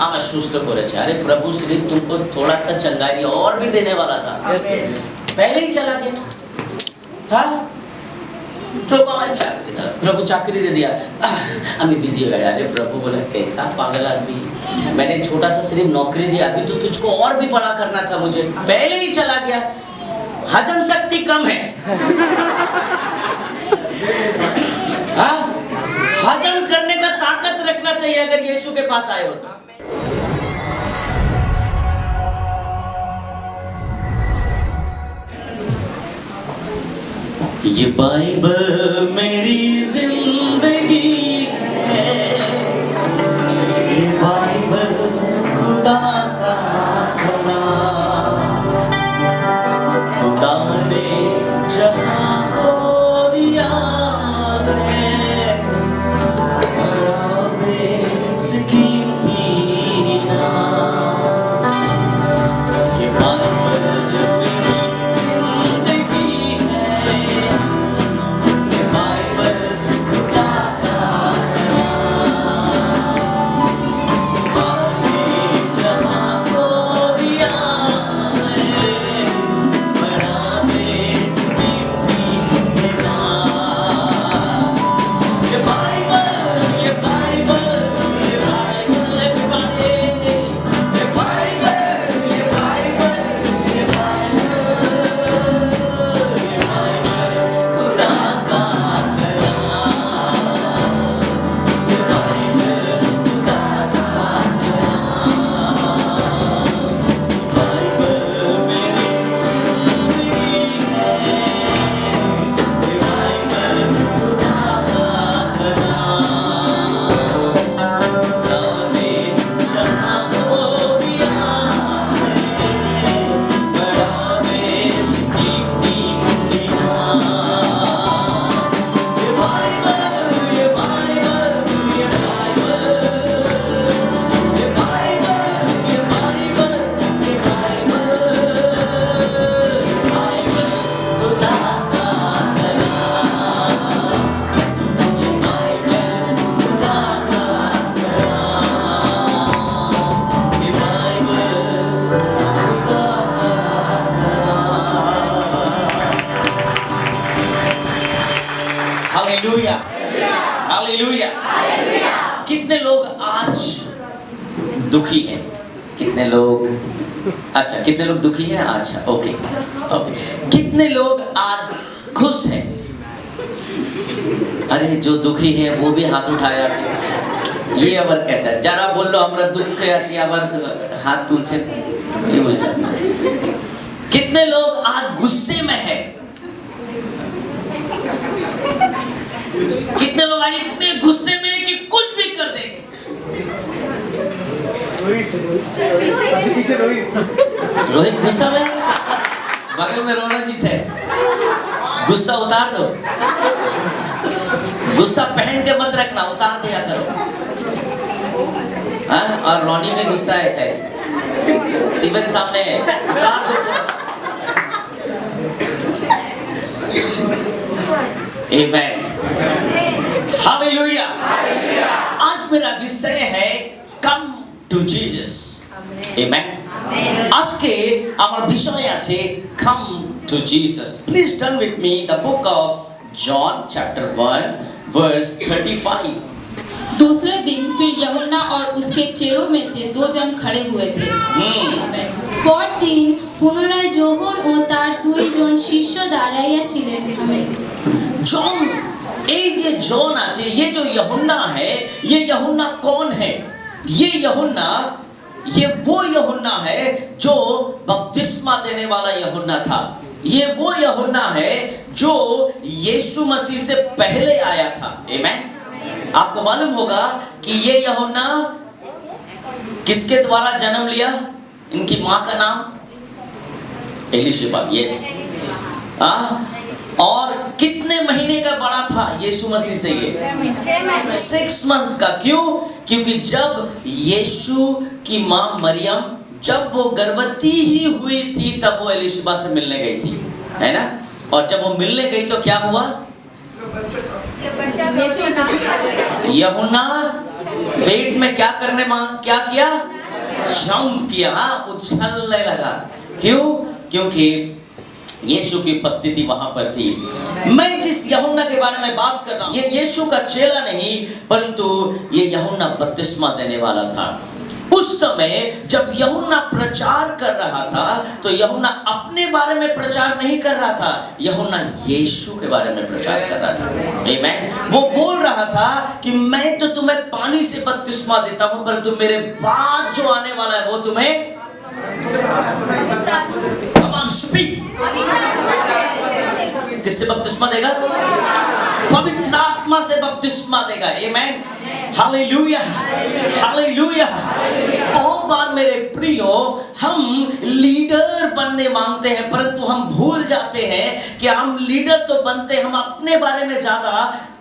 আমার সুস্থ করেছে। আরে प्रभु सिर्फ तुमको थोड़ा सा चंगाई दिया और भी देने वाला था, पहले ही चला गया। हाँ, प्रभु चाकरी दे दिया, अभी बिजी हो गया। अरे प्रभु बोला कैसा पागल आदमी है, मैंने छोटा सा सिर्फ नौकरी दिया, अभी तो तुझको और भी बड़ा करना था मुझे, पहले ही चला गया। हजम शक्ति कम है। हाँ, हजम करने का ताकत रखना चाहिए अगर यीशु के पास आए हो तो। ये बाइबल मेरी जिंदगी है, ये बाइबल खुदा का कलाम, खुदा ने जहां को दिया है, बड़ा बेसकीमती नाम। ये बाइबल मेरी जिंदगी है, ये बाइबल खुदा का कलाम, खुदा ने जहां को दिया है, बड़ा बेसकीमती नाम। ये बाइबल, ये बाइबल, ये बाइबल everybody, ये बाइबल, ये बाइबल, ये बाइबल, ये बाइबल खुदा का कलाम, ये बाइबल खुदा का कलाम, बाइबल मेरी जिंदगी है, ये बाइबल खुदा का कलाम, खुदा ने जहां को दिया है, बड़ा बेसकीमती नाम। ये बाइबल, ये बाइबल, ये बाइबल, ये बाइबल, ये बाइबल, ये बाइबल खुदा का कलाम, ये बाइबल खुदा का कलाम, ये बाइबल खुदा का कलाम। Hallelujah, hallelujah. कितने लोग आज दुखी हैं? कितने लोग, अच्छा कितने लोग दुखी हैं? अच्छा ओके ओके। कितने लोग आज खुश हैं? अरे जो दुखी है वो भी हाथ उठाया। ये अबर कैसा जरा बोल लो हमरा दुख के अच्छी अबर हाथ तुलसे ये बुझला। कितने लोग आज गुस्से में हैं? कितने लोग आज इतने गुस्से में हैं कि कुछ भी कर देंगे? रोहित गुस्सा में, बगल में रोनाजीत है। गुस्सा उतार दो, गुस्सा पहन के मत रखना, उतार दिया करो। हाँ, और रोनी में गुस्सा ऐसा है, सिवन सामने है, उतार दो। आमेन, हालेलुया। आज मेरा विषय है कम टू जीसस। आमेन। आज के আমার বিষয় আছে come to Jesus. Please turn with me the book of John chapter 1 verse 35. दूसरे दिन फिर यूहन्ना और उसके चेलों में से 2 जन खड़े हुए थे। পরদিন পুনরায় যোহন ও তার 2 জন শিষ্য দাঁড়াইয়া ছিলেন। जॉन, ये जो जॉन আছে, ये जो यूहन्ना है, ये यूहन्ना कौन है? ये यूहन्ना, ये वो यूहन्ना है जो बपतिस्मा देने वाला यूहन्ना था। ये वो यूहन्ना है जो यीशु मसीह से पहले आया था। आमेन। आपको मालूम होगा कि ये यूहन्ना किसके द्वारा जन्म लिया? इनकी माँ का नाम एलिशबा। यस। और कितने महीने का बड़ा था यीशु मसीह से? ये 6 मंथ का। क्यों? क्योंकि जब यीशु की माँ मरियम जब वो गर्भवती ही हुई थी तब वो एलिशबा से मिलने गई थी, है ना? और जब वो मिलने गई तो क्या हुआ? यूहन्ना पेट में क्या क्या किया? जंप किया, उछलने लगा। क्यों? क्योंकि यीशु की उपस्थिति वहां पर थी। मैं जिस यूहन्ना के बारे में बात कर रहा हूं, ये यीशु का चेला नहीं, परंतु ये यूहन्ना बपतिस्मा देने वाला था। उस समय जब यूहन्ना प्रचार कर रहा था, तो यूहन्ना अपने बारे में प्रचार नहीं कर रहा था, यूहन्ना यीशु के बारे में प्रचार कर रहा था। आमीन। वो बोल रहा था कि मैं तो तुम्हें पानी से बपतिस्मा देता हूं, परंतु मेरे बाद जो आने वाला है वो तुम्हें किससे बपतिस्मा देगा? पवित्र आत्मा से बपतिस्मा देगा। आमीन। Hallelujah, hallelujah. बहुत बार मेरे प्रियो, हम लीडर बनने मांगते हैं, परंतु हम भूल जाते हैं कि हम लीडर तो बनते हैं, हम अपने बारे में ज्यादा,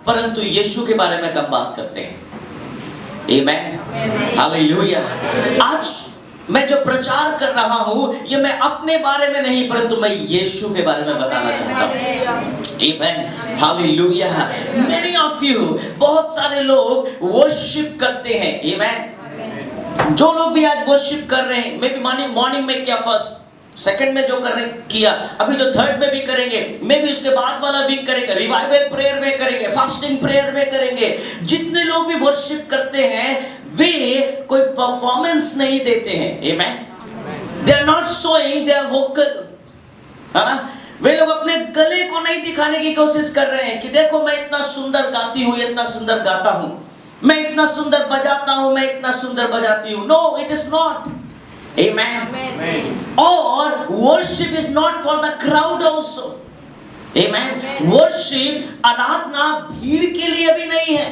परंतु यीशु के बारे में कम बात करते हैं। आमीन, हालेलुया। आज मैं जो प्रचार कर रहा हूं, ये मैं अपने बारे में नहीं, परंतु मैं यीशु के बारे में बताना चाहता हूं। आमीन, हालेलुया। Many of you, बहुत सारे लोग वर्शिप करते हैं। आमीन। जो लोग भी आज वर्शिप कर रहे हैं, मे बी मॉर्निंग में क्या फर्स्ट सेकंड में जो करने किया, अभी जो थर्ड में भी करेंगे, मे बी उसके बाद वाला वीक करेंगे, रिवाइवल प्रेयर में करेंगे, फास्टिंग प्रेयर में करेंगे। जितने लोग भी वर्शिप करते हैं, वे कोई परफॉर्मेंस नहीं देते हैं। आमीन। They are not showing their vocal. वे लोग अपने गले को नहीं दिखाने की कोशिश कर रहे हैं कि देखो मैं इतना सुंदर गाती हूं, इतना सुंदर गाता हूं, मैं इतना सुंदर बजाता हूं, मैं इतना सुंदर बजाती हूं। No, it is not. Amen. Or worship is not for the crowd also. Amen. Worship आराधना भीड़ के लिए भी नहीं है।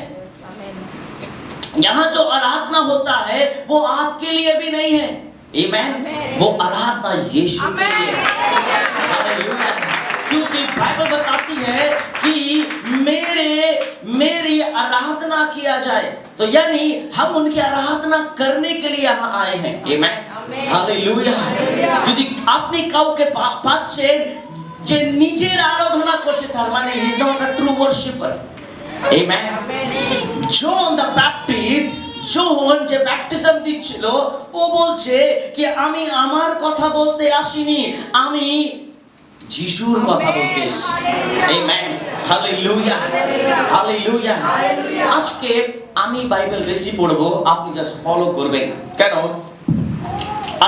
यहाँ जो आराधना होता है वो आपके लिए भी नहीं है। Amen. वो आराधना यीशु के लिए है। क्योंकि बाइबल बताती है कि मेरी आराधना किया जाए, तो यानी हम उनकी आराधना करने के लिए यहाँ आए हैं। आमीन, हालेलुया। যদি আপনি কাউকে পাচ্ছে যে নিজের আরাধনা করছে, তার মানে he is not a true worshipper. Amen. John the Baptist, যখন যে ব্যাপটিজম দিচ্ছিল, ও বলছে কি আমি আমার কথা বলতে আসিনি, আমি যিশুর কথা বলতে এসেছি। Amen, hallelujah, hallelujah. আজকে আমি বাইবেল বেশি পড়বো, আপনি জাস্ট ফলো করবেন। কেন?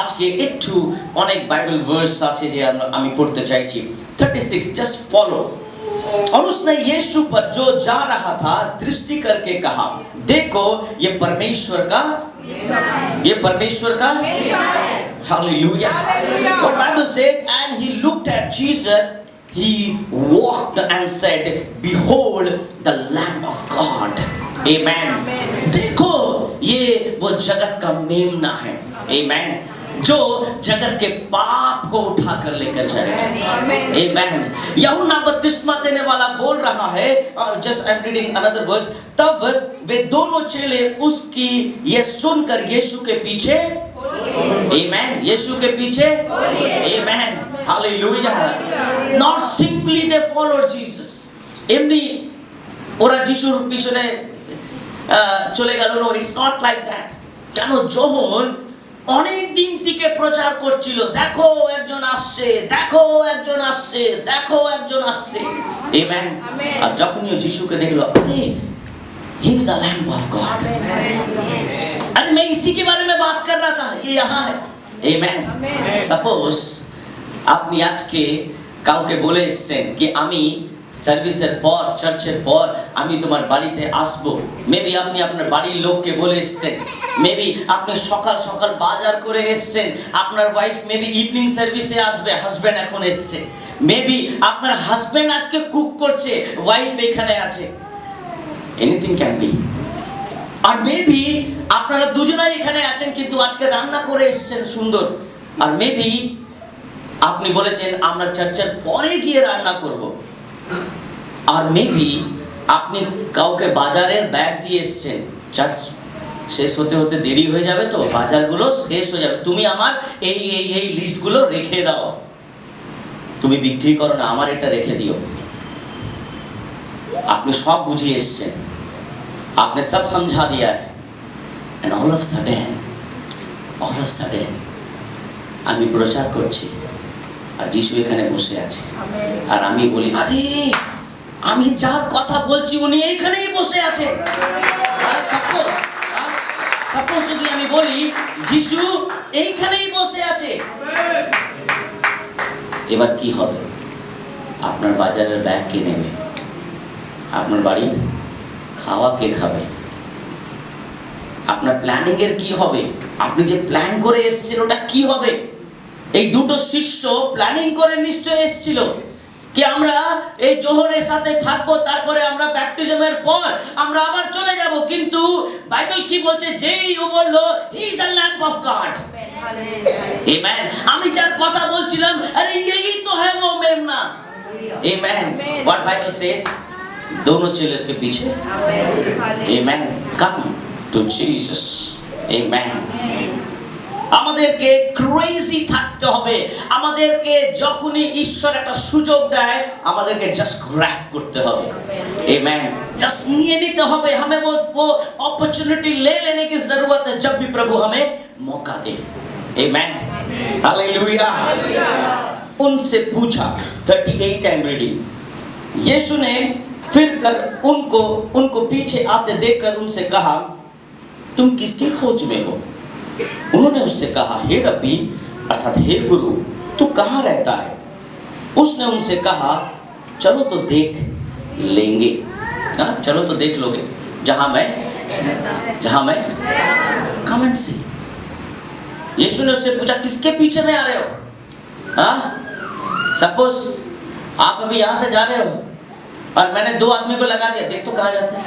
আজকে একটু অনেক বাইবেল ভার্স আছে যে আমি পড়তে চাইছি। 36, जस्ट फॉलो। और उसने यीशु पर जो जा रहा था दृष्टि करके कहा, देखो ये परमेश्वर का hallelujah. What Bible says, and he looked at Jesus, he walked and said, behold the Lamb of God. Amen. देखो ये वो जगत का मेमना है। Amen. जो जगत के पाप को उठा कर लेकर जाएगा। आमीन। यूहन्ना बपतिस्मा देने वाला बोल रहा है, just I am reading another verse, तब वे दोनों चेले उसकी ये सुनकर यीशु के पीछे, आमीन, यीशु के पीछे, आमीन, हालेलुया। Not simply they followed Jesus, एमनी ওরা যিশুর পিছনে চলে গেল। No, it's not like that. কেন? যখন অনেক দিন থেকে প্রচার করছিল, দেখো একজন আসছে, দেখো একজন আসছে, দেখো একজন আসছে। আমেন। আর যখনই যিশুকে দেখলো, अरे he is the lamb of God. अरे मैं इसी के बारे में बात कर रहा था, ये यहाँ है। आमेन। सपोज আপনি আজকে কাউকে বলে এসেছেন কি আমি সার্ভিসের পর, চার্চের পর আমি তোমার বাড়িতে আসবো। মেবি আপনি আপনার বাড়ির লোককে বলে এসেছেন, মেবি আপনি সকাল সকাল বাজার করে এসেছেন, আপনার ওয়াইফ মেবি ইভিনিং সার্ভিসে আসবে, হাজবেন্ড এখন এসেছে, মেবি আপনার হাজবেন্ড আজকে কুক করছে, ওয়াইফ এখানে আছে। Anything can be. আর মেবি আপনারা দুজনেই এখানে আছেন, কিন্তু আজকে রান্না করে এসেছেন সুন্দর। আর মেবি আপনি বলেছেন আমরা চার্চের পরে গিয়ে রান্না করব। আর মেবি আপনি কাউকে বাজারের ব্যাগ দিয়ে এসেছেন, চার্চ শেষ হতে হতে দেরি হয়ে যাবে, তো বাজারগুলো শেষ হয়ে যাবে, তুমি আমার এই লিস্টগুলো রেখে দাও, তুমি বিক্রি করো না, আমার এটা রেখে দিও। আপনি সব বুঝিয়ে এসেছেন, आपने सब समझा दिया है, and all of sudden আমি প্রচার করছি আর যিশু এখানে বসে আছে আর আমি বলি আরে আমি যার কথা বলছি উনি এইখানেই বসে আছে। আর সাপোজ যদি আমি বলি যিশু এইখানেই বসে আছে, এবার কি হবে? আপনার বাজারের ব্যাগ কে নেবে? আপনার বাড়ির খাওয়া কে খাবে? আপনার প্ল্যানিং এর কি হবে? আপনি যে প্ল্যান করে এসেছেন ওটা কি হবে? এই দুটো শিষ্য প্ল্যানিং করে নিশ্চয় এসেছিল কি আমরা এই যোহনের সাথে থাকবো, তারপরে আমরা ব্যাপটিজমের পর আমরা আবার চলে যাব। কিন্তু বাইবেল কি বলছে? যেই ও বলল he is a lamp of god, amen. আমি যার কথা বলছিলাম আরে यही तो है वो मेमना, आमेन। व्हाट बाइबल सेज, दोनों चेले उसके पीछे, आमेन। कम टू जीसस, आमेन। আমাদেরকে ক্রেজি থাকতে হবে। আমাদেরকে যখনই ঈশ্বর একটা সুযোগ দেয় আমাদেরকে জাস্ট গ্র্যাব করতে হবে, आमेन। জাস্ট নিয়ে নিতে হবে। हमें वो अपॉर्चुनिटी ले लेने की जरूरत है जब भी प्रभु हमें मौका दे, आमेन। हालेलुया। उनसे पूछा 38 टाइम रीडिंग। यीशु ने फिर कर उनको पीछे आते देखकर उनसे कहा तुम किसकी खोज में हो? उन्होंने उससे कहा हे रब्बी अर्थात हे गुरु तू कहाँ रहता है? उसने उनसे कहा चलो तो देख लेंगे। चलो तो देख लोगे जहां मैं कम एंड सी। यीशु ने उससे पूछा किसके पीछे में आ रहे हो? सपोज आप अभी यहां से जा रहे हो और मैंने 2 आदमी को लगा दिया, देख तो कहाँ जाते हैं?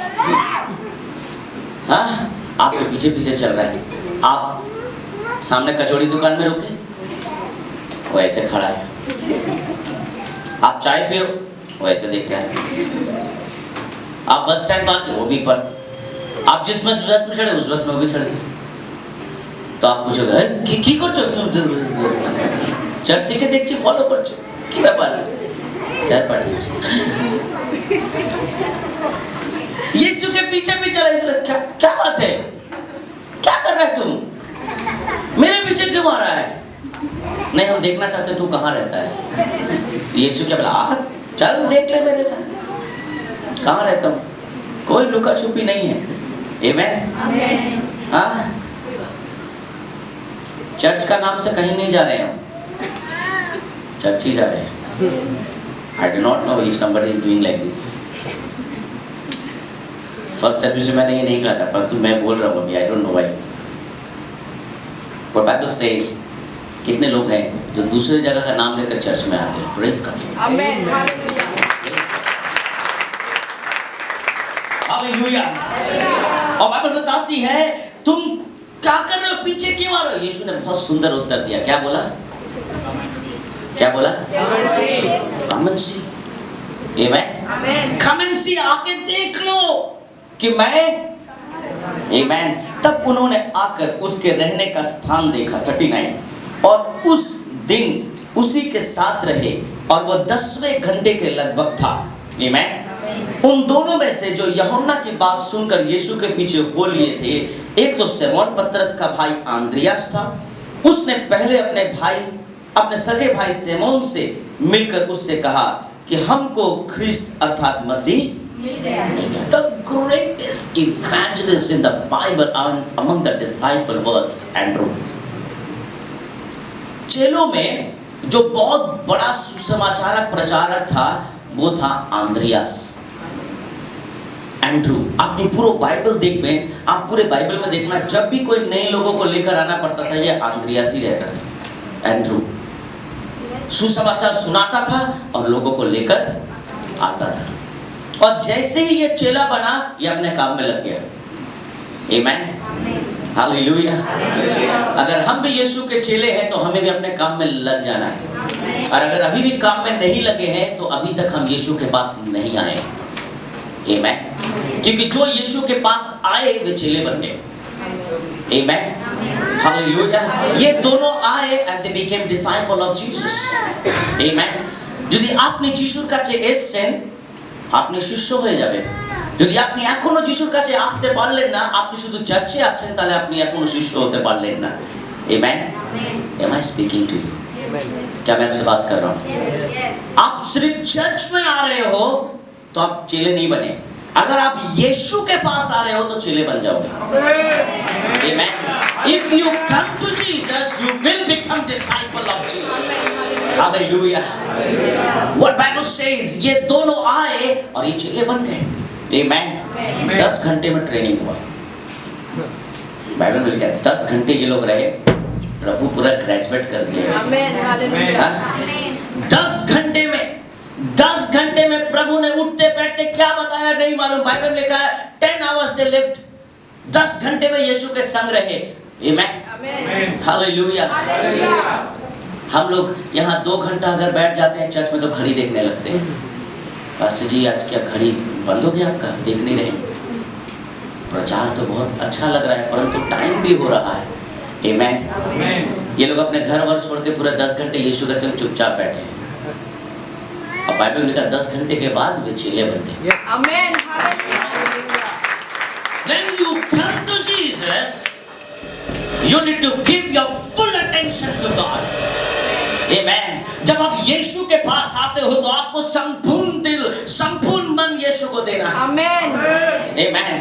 आपके पीछे पीछे चल रहा है। आप सामने कचौड़ी दुकान में रुके, वो ऐसे खड़ा है। आप चाय पियो, वो ऐसे देख रहा है। आप बस स्टैंड पर आते, वो भी पर। आप जिस बस में चढ़े उस बस में वो भी चढ़े। तो आप पूछोगे কি করছো তুমি? চার্চ থেকে দেখছি ফলো করছো, কি ব্যাপার? স্যার পাঠিয়েছে। यीशु के पीछे भी चले, क्या बात है? क्या कर रहा है तुम? मेरे पीछे क्यों आ रहा है? नहीं हम देखना चाहते तू कहाँ रहता है। यीशु क्या बोला चल देख ले मेरे साथ कहाँ रहता हूँ। कोई लुका छुपी नहीं है, आमेन। हाँ, चर्च का नाम से कहीं नहीं जा रहे हैं, चर्च ही जा रहे हैं। I do not know if somebody is doing like this. First service में मैंने ये नहीं कहा था, परंतु मैं बोल रहा हूँ अभी, I don't know why. But Bible says कितने लोग हैं जो दूसरे जगह का नाम लेकर चर्च में आते हैं? प्रेज गॉड, आमेन, हालेलुया। और बाइबल बताती है तुम क्या कर रहे हो, पीछे क्यों आ रहे हो? यीशु ने बहुत सुंदर उत्तर दिया। क्या बोला? Come and C, amen. Come and सी, आके देख लो कि मैं, आमेन। तब उन्होंने आकर उसके रहने का स्थान देखा 39 और उस दिन उसी के साथ रहे और वह 10वें घंटे के लगभग था, आमेन। उन दोनों में से जो यूहन्ना की बात सुनकर यीशु के पीछे हो लिए थे, एक तो सिमोन पतरस का भाई आंद्रियास था। उसने पहले अपने सगे भाई सिमोन से मिलकर उससे कहा कि हमको ख्रिस्त अर्थात मसीह मिल गया। The greatest evangelist in the Bible among the disciples was Andrew. चेलों में जो बहुत बड़ा सुसमाचारक प्रचारक था वो था आंद्रियास, एंड्रू। आपने पूरा बाइबल देखना, आप पूरे बाइबल में देखना, जब भी कोई नए लोगों को लेकर आना पड़ता था ये आंद्रियास ही रहता था, एंड्रू। सुसमाचार सुनाता था और लोगों को लेकर आता था। और जैसे ही ये चेला बना ये अपने काम में लग गया, आमेन, हालेलुया। अगर हम भी यीशु के चेले हैं तो हमें भी अपने काम में लग जाना है। और अगर अभी भी काम में नहीं लगे हैं तो अभी तक हम यीशु के पास नहीं आए, आमेन। क्योंकि जो यीशु के पास आए वे चेले बन गए, आमेन, हालेलुया। ये दोनों आए and they became disciple of Jesus, आमेन। যদি আপনি যিশুর কাছে এসেছেন আপনি শিষ্য হয়ে যাবেন, যদি আপনি এখনো যিশুর কাছে আসতে পারলেন না, আপনি শুধু চার্চে আসছেন, তাহলে আপনি এখনো শিষ্য হতে পারলেন না। Amen? Am I speaking to you? क्या मैं आपसे बात कर रहा हूँ? आप सिर्फ चर्च में आ रहे हो तो आप चेले नहीं बने। अगर आप यीशु के पास आ रहे हो तो चेले बन जाओगे। Amen. If you come to Jesus, you will become disciple of Jesus. Hallelujah. What Bible says, ये दोनों आए और ये चेले बन गए। Amen. 10 घंटे में ट्रेनिंग हुआ। बाइबल में लिखा है 10 घंटे ये लोग रहे, प्रभु पूरा ग्रेजुएट कर दिया। 10 घंटे में प्रभु ने उठते बैठते क्या बताया नहीं मालूम। बाइबल में लिखा है 10 hours they lived। 10 घंटे में यीशु के संग रहे। Amen. हालेलुया। हम लोग यहाँ 2 घंटा अगर बैठ जाते हैं चर्च में तो घड़ी देखने लगते हैं। पास्टर जी आज क्या घड़ी बंद हो गया आपका, देख नहीं रहे? प्रचार तो बहुत अच्छा लग रहा है परंतु टाइम भी हो रहा है। Amen. ये लोग अपने घर वर छोड़ के पूरा 10 घंटे यीशु के संग चुपचाप बैठे हैं। और बाइबल में लिखा 10 घंटे के बाद वे चेले बनते हैं। When you come to Jesus, you need to give your full attention to God. Amen. जब आप यीशु के पास आते हो तो आपको संपूर्ण दिल, संपूर्ण मन यीशु को देना है। Amen.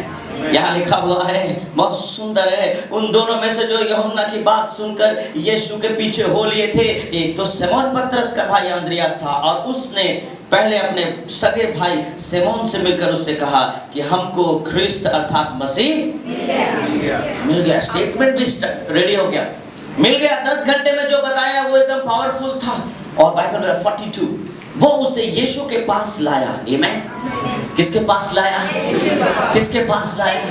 यहाँ लिखा हुआ है, बहुत सुंदर है। उन दोनों में से जो यूहन्ना की बात सुनकर यीशु के पीछे हो लिए थे, एक तो सिमोन पतरस का भाई अंद्रियास था और उसने पहले अपने सगे भाई सिमोन से मिलकर उससे कहा कि हमको ख्रिस्त अर्थात मसीह मिल गया। स्टेटमेंट भी रेडी हो गया, मिल गया। 10 घंटे में जो बताया वो एकदम पावरफुल था। और बाइबल में 42 वो उसे यीशु के पास लाया। आमीन। किसके पास लाया? किसके पास लाया?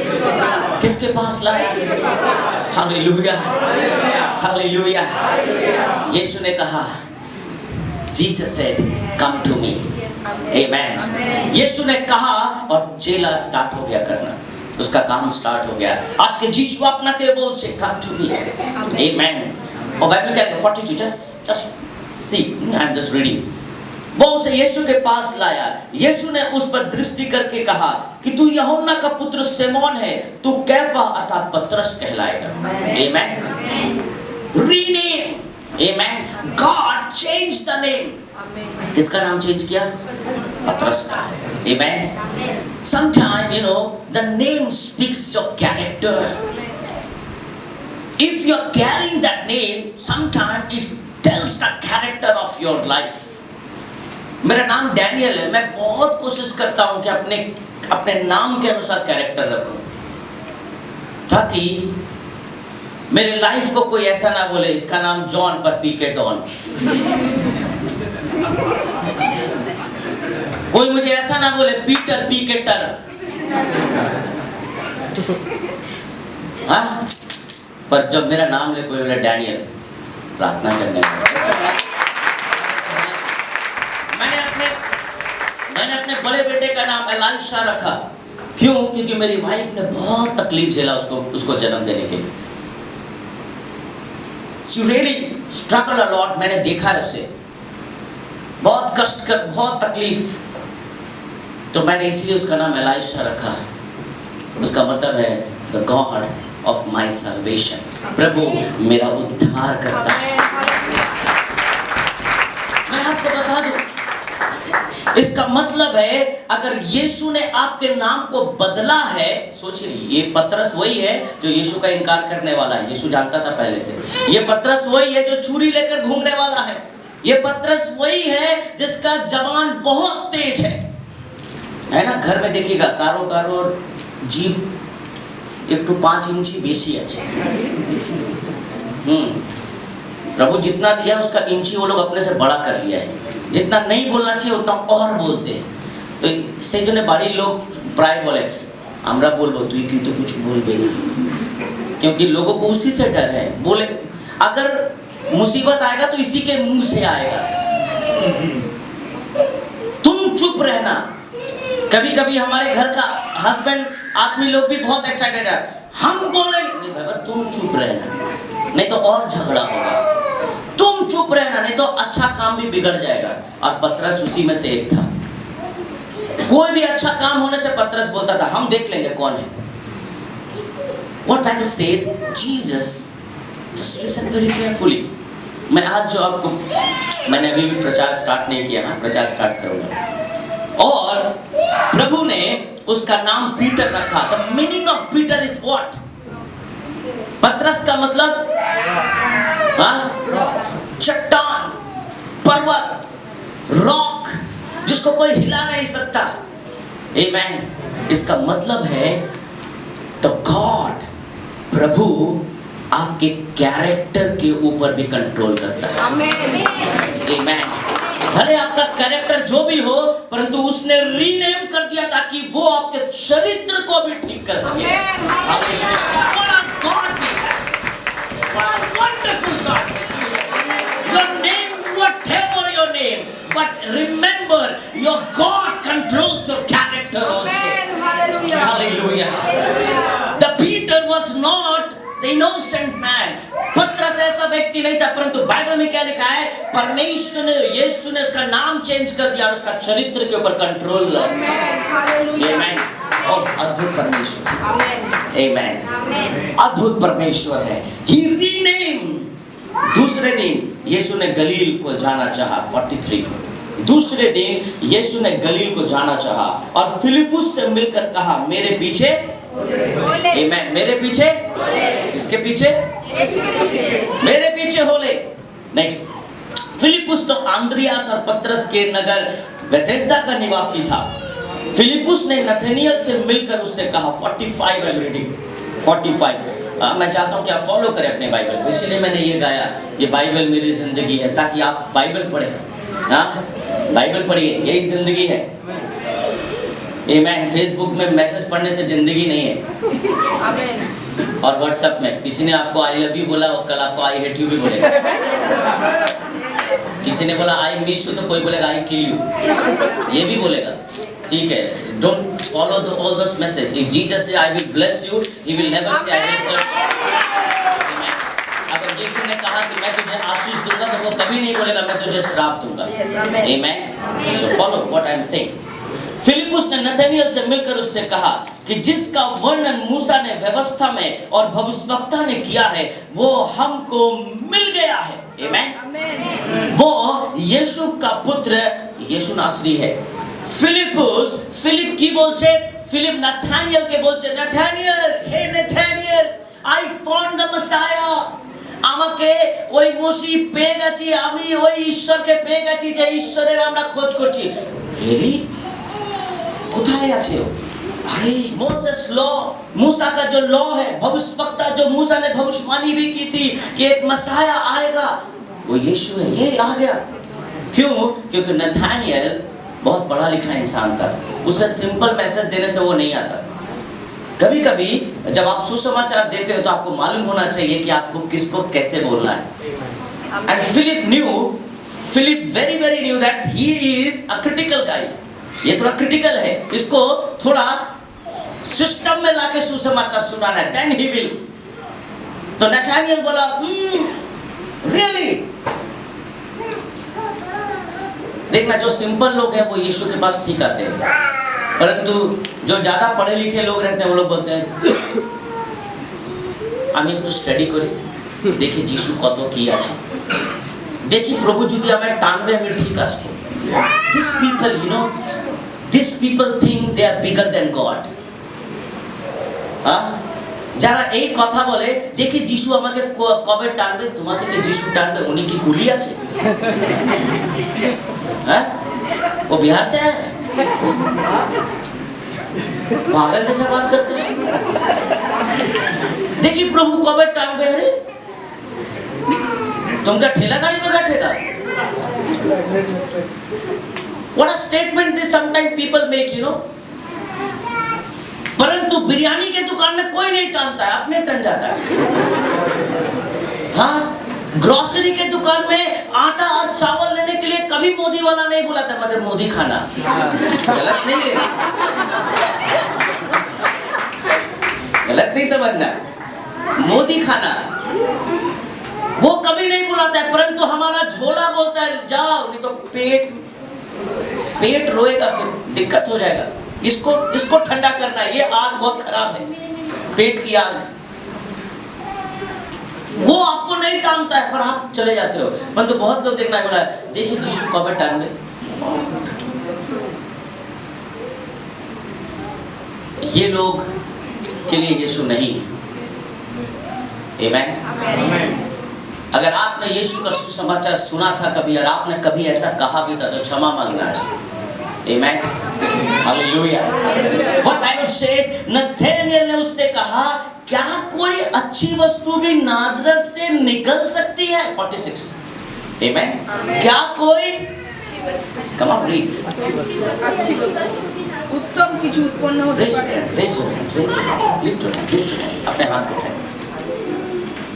किसके पास लाया? Hallelujah, hallelujah. यीशु ने कहा, Jesus said, come to me. Amen. यीशु ने कहा और चेला स्टार्ट हो गया करना, उसका काम स्टार्ट हो गया। आज के जीशु अपना के बोल से come to me. Amen. और बाइबल क्या है 42 just see, I'm just reading. वो उसे यीशु के पास लाया। यीशु ने उस पर दृष्टि करके कहा कि तू यूहन्ना का पुत्र सिमोन है, तू कैफा अर्थात पतरस कहलाएगा। Amen. Rename. Amen. God changed the name. किसका नाम चेंज किया? पतरस का। Amen. Sometimes you know the name speaks your character. If you are carrying that name, sometimes it tells the character of your life. मेरा नाम Daniel है, मैं बहुत कोशिश करता हूं कि अपने नाम के अनुसार कैरेक्टर रखूं, ताकि मेरे लाइफ को कोई ऐसा ना बोले इसका नाम जॉन पर पी के डॉन। कोई मुझे ऐसा ना बोले पीटर पी के टर। हाँ? पर जब मेरा नाम ले कोई बोले डैनियल, प्रार्थना करने मैंने अपने बड़े बेटे का नाम एलाइशा रखा। क्यों? क्योंकि मेरी वाइफ ने बहुत तकलीफ झेला उसको जन्म देने के लिए। She really struggled a lot. मैंने देखा है उसे बहुत कष्ट कर, बहुत तकलीफ, तो मैंने इसलिए उसका नाम एलाइशा रखा। उसका मतलब है The God of my salvation. प्रभु मेरा उद्धार करता है। मैं आपको बता दूं, इसका मतलब है अगर यीशु ने आपके नाम को बदला है, सोचिए ये पतरस वही है जो यीशु का इनकार करने वाला है। यीशु जानता था पहले से। ये पतरस वही है जो छुरी लेकर घूमने वाला है। ये पतरस वही है जिसका जबान बहुत तेज है ना। घर में देखिएगा कारो और जीभ 1-5 इंची बेसी अच्छे। प्रभु जितना दिया उसका इंची वो लोग अपने से बड़ा कर लिया है। जितना नहीं बोलना चाहिए उतना और बोलते हैं। तो से जो ने बड़ी लोग प्राय बोले हमरा बोलबो तू की तो कुछ बोलबे नहीं, क्योंकि लोगों को उसी से डर है। बोले अगर मुसीबत आएगा तो इसी के मुंह से आएगा। तुम चुप रहना। कभी कभी हमारे घर का हस्बैंड आदमी लोग भी बहुत एक्साइटेड है, हम बोलेंगे नहीं बाबा तुम चुप रहना, नहीं तो और झगड़ा होगा। तुम चुप रहना, नहीं तो अच्छा काम भी बिगड़ जाएगा। और पतरस उसी में से एक था। कोई भी अच्छा काम होने से पतरस बोलता था हम देख लेंगे कौन है। What Bible says, Jesus, just listen very carefully. मैं आज जो आपको, मैंने अभी भी प्रचार स्टार्ट नहीं किया ना, प्रचार स्टार्ट करूंगा। और प्रभु ने उसका नाम पीटर रखा। The meaning of Peter is what? पतरस का मतलब चट्टान, पर्वत, रॉक, जिसको कोई हिला नहीं सकता। आमेन। इसका मतलब है तो गॉड, प्रभु आपके कैरेक्टर के ऊपर भी कंट्रोल करता है। आमेन। भले आपका कैरेक्टर जो भी हो, परंतु उसने रीनेम कर दिया ताकि वो आपके चरित्र को भी ठीक कर सके। बड़ा गॉड है, बड़ा वंडरफुल गॉड है। Your name, whatever your name, but remember your God controls your character also. Hallelujah. The Peter was not the innocent man. पतरस ऐसा व्यक्ति नहीं था, परंतु बाइबल में क्या लिखा है? परमेश्वर ने, यीशु ने उसका नाम चेंज कर दिया और उसका चरित्र के ऊपर कंट्रोल। आमेन। और अद्भुत परमेश्वर। आमेन। अद्भुत परमेश्वर है। He renamed। दूसरे दिन यीशु ने गलील को जाना चाहा। 43। दूसरे दिन यीशु ने गलील को जाना चाहा और फिलिपुस से मिलकर कहा मेरे पीछे। आमेन। मेरे पीछे। किसके पीछे? मेरे पीछे हो ले। नेक्स्ट, फिलिपुस तो आंद्रियास और पतरस के नगर बेथेस्दा का निवासी था। फिलिपुस ने नथानिएल से मिलकर उससे कहा 45 आई एम रीडिंग 45। मैं चाहता हूँ कि आप फॉलो करें अपने बाइबल को, इसीलिए मैंने ये गाया, ये बाइबल मेरी जिंदगी है, ताकि आप बाइबल पढ़ें। हाँ, बाइबल पढ़िए, यही जिंदगी है। आमेन। फेसबुक में मैसेज पढ़ने से जिंदगी नहीं है। और व्हाट्सएप में किसी ने आपको आई लव यू बोला और कल आपको आई हेट यू भी बोलेगा। किसी ने बोला आई मिस यू तो कोई बोलेगा आई किल यू, ये भी बोलेगा। ठीक है, don't follow all those message. If Jesus say I will bless you, he will never say I will curse you. अगर यीशु ने कहा कि मैं तुझे आशीष दूंगा तो वो कभी नहीं बोलेगा मैं तुझे श्राप दूंगा। आमेन। So follow what I am saying. फिलिपुस ने नथानिएल से मिलकर उससे कहा कि जिसका वर्णन मूसा ने व्यवस्था में और भविष्यवक्ता ने किया है वो हमको मिल गया है। आमेन। वो यीशु का पुत्र यीशु नासरी है। फिलिप की बोलছে, फिलिप नथानिएल के बोलছে नथानिएल, हे Nathaniel, I found the Messiah। আমাকে ওই মসিহ পেয়ে গেছি, আমি ওই ঈশ্বরকে পেয়ে গেছি যে ঈশ্বরের আমরা খোঁজ করছি। রিয়েলি? কোথায় আছে ও? अरे मोसेस लॉ, मूसा का जो लॉ है, भविष्यवक्ता जो मूसा ने भविष्यवाणी भी की थी कि एक मसाया आएगा, वो यीशु है, ये आ गया। क्यों? क्योंकि नथानिएल बहुत पढ़ा लिखा इंसान था, उसे सिंपल मैसेज देने से वो नहीं आता। कभी कभी जब आप सुसमाचार देते हो तो आपको मालूम होना चाहिए कि आपको किसको कैसे बोलना है। And Philip very knew that he is a critical guy. ये थोड़ा क्रिटिकल है, इसको थोड़ा सिस्टम में लाके सुसमाचार सुनाना है, देन ही विल। तो नथानिएल बोला रियली? देखना, जो सिंपल लोग हैं वो यीशु के पास ठीक आते हैं, परंतु जो ज्यादा पढ़े लिखे लोग रहते हैं वो लोग बोलते हैं আমি একটু স্টাডি করি, দেখি যিশু কত কি আছে, দেখি প্রভু যদি আমায় টানবে আমি ঠিক আসবো। These people, you know, these people think they are bigger than God। যারা এই কথা বলে দেখি যিশু আমাকে কবে টানবে, তোমাকে কি যিশু টানবে, উনি কি কুলি আছে? हाँ? वो बिहार से है, पागल जैसा बात करते हैं। देखिए प्रभु कब टांग पे, अरे तुम क्या ठेला गाड़ी में बैठेगा? What a statement this sometimes people make, you know। परंतु बिरयानी के दुकान में कोई नहीं टांगता है, अपने टन जाता है। हाँ, ग्रोसरी के दुकान में आटा और चावल लेने के लिए कभी मोदी वाला नहीं बुलाता, मतलब मोदी खाना। गलत नहीं लेना, गलत नहीं समझना, मोदी खाना वो कभी नहीं बुलाता है, परंतु हमारा झोला बोलता है जाओ, नहीं तो पेट रोएगा, फिर दिक्कत हो जाएगा। इसको ठंडा करना है। ये आग बहुत खराब है, पेट की आग। वो आपको नहीं टांगता है पर आप चले जाते हो। परंतु तो बहुत लोग देखना बोला देखिए यीशु कब टांग दे। ये लोग के लिए यीशु नहीं है। आमेन। अगर आपने यीशु का सुसमाचार सुना था कभी और आपने कभी ऐसा कहा भी था तो क्षमा मांगना चाहिए। आमेन, हालेलुया। व्हाट बाइबल सेज, नथानिएल ने उससे कहा क्या कोई अच्छी वस्तु भी नाजरत से निकल सकती है? 46। आमेन। क्या कोई कम ऑन रीड, अच्छी वस्तु उत्तम কিছু उत्पन्न होते पारे। रेस लिफ्ट अपने हाथ उठाएं,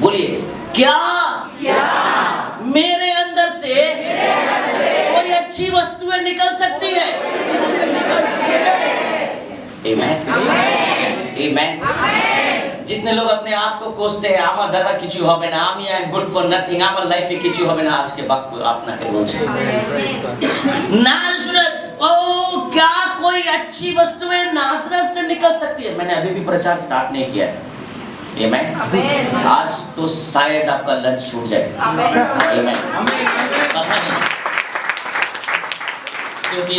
बोलिए क्या मेरे अंदर से कोई अच्छी वस्तुएं निकल सकती है? आमेन। जितने लोग अपने आप को कोसते हैं আমার দাদা কিছু হবে না, আমি I am good for nothing, আমার লাইফে কিছু হবে না, আজকে বাক্য আপনাকে বলছি नाजरत। ओ क्या कोई अच्छी वस्तुएं नाजरत से निकल सकती है? मैंने अभी भी प्रचार स्टार्ट नहीं किया है। आमेन। आज तो शायद आपका लंच छूट जाए। आमेन। पता नहीं क्योंकि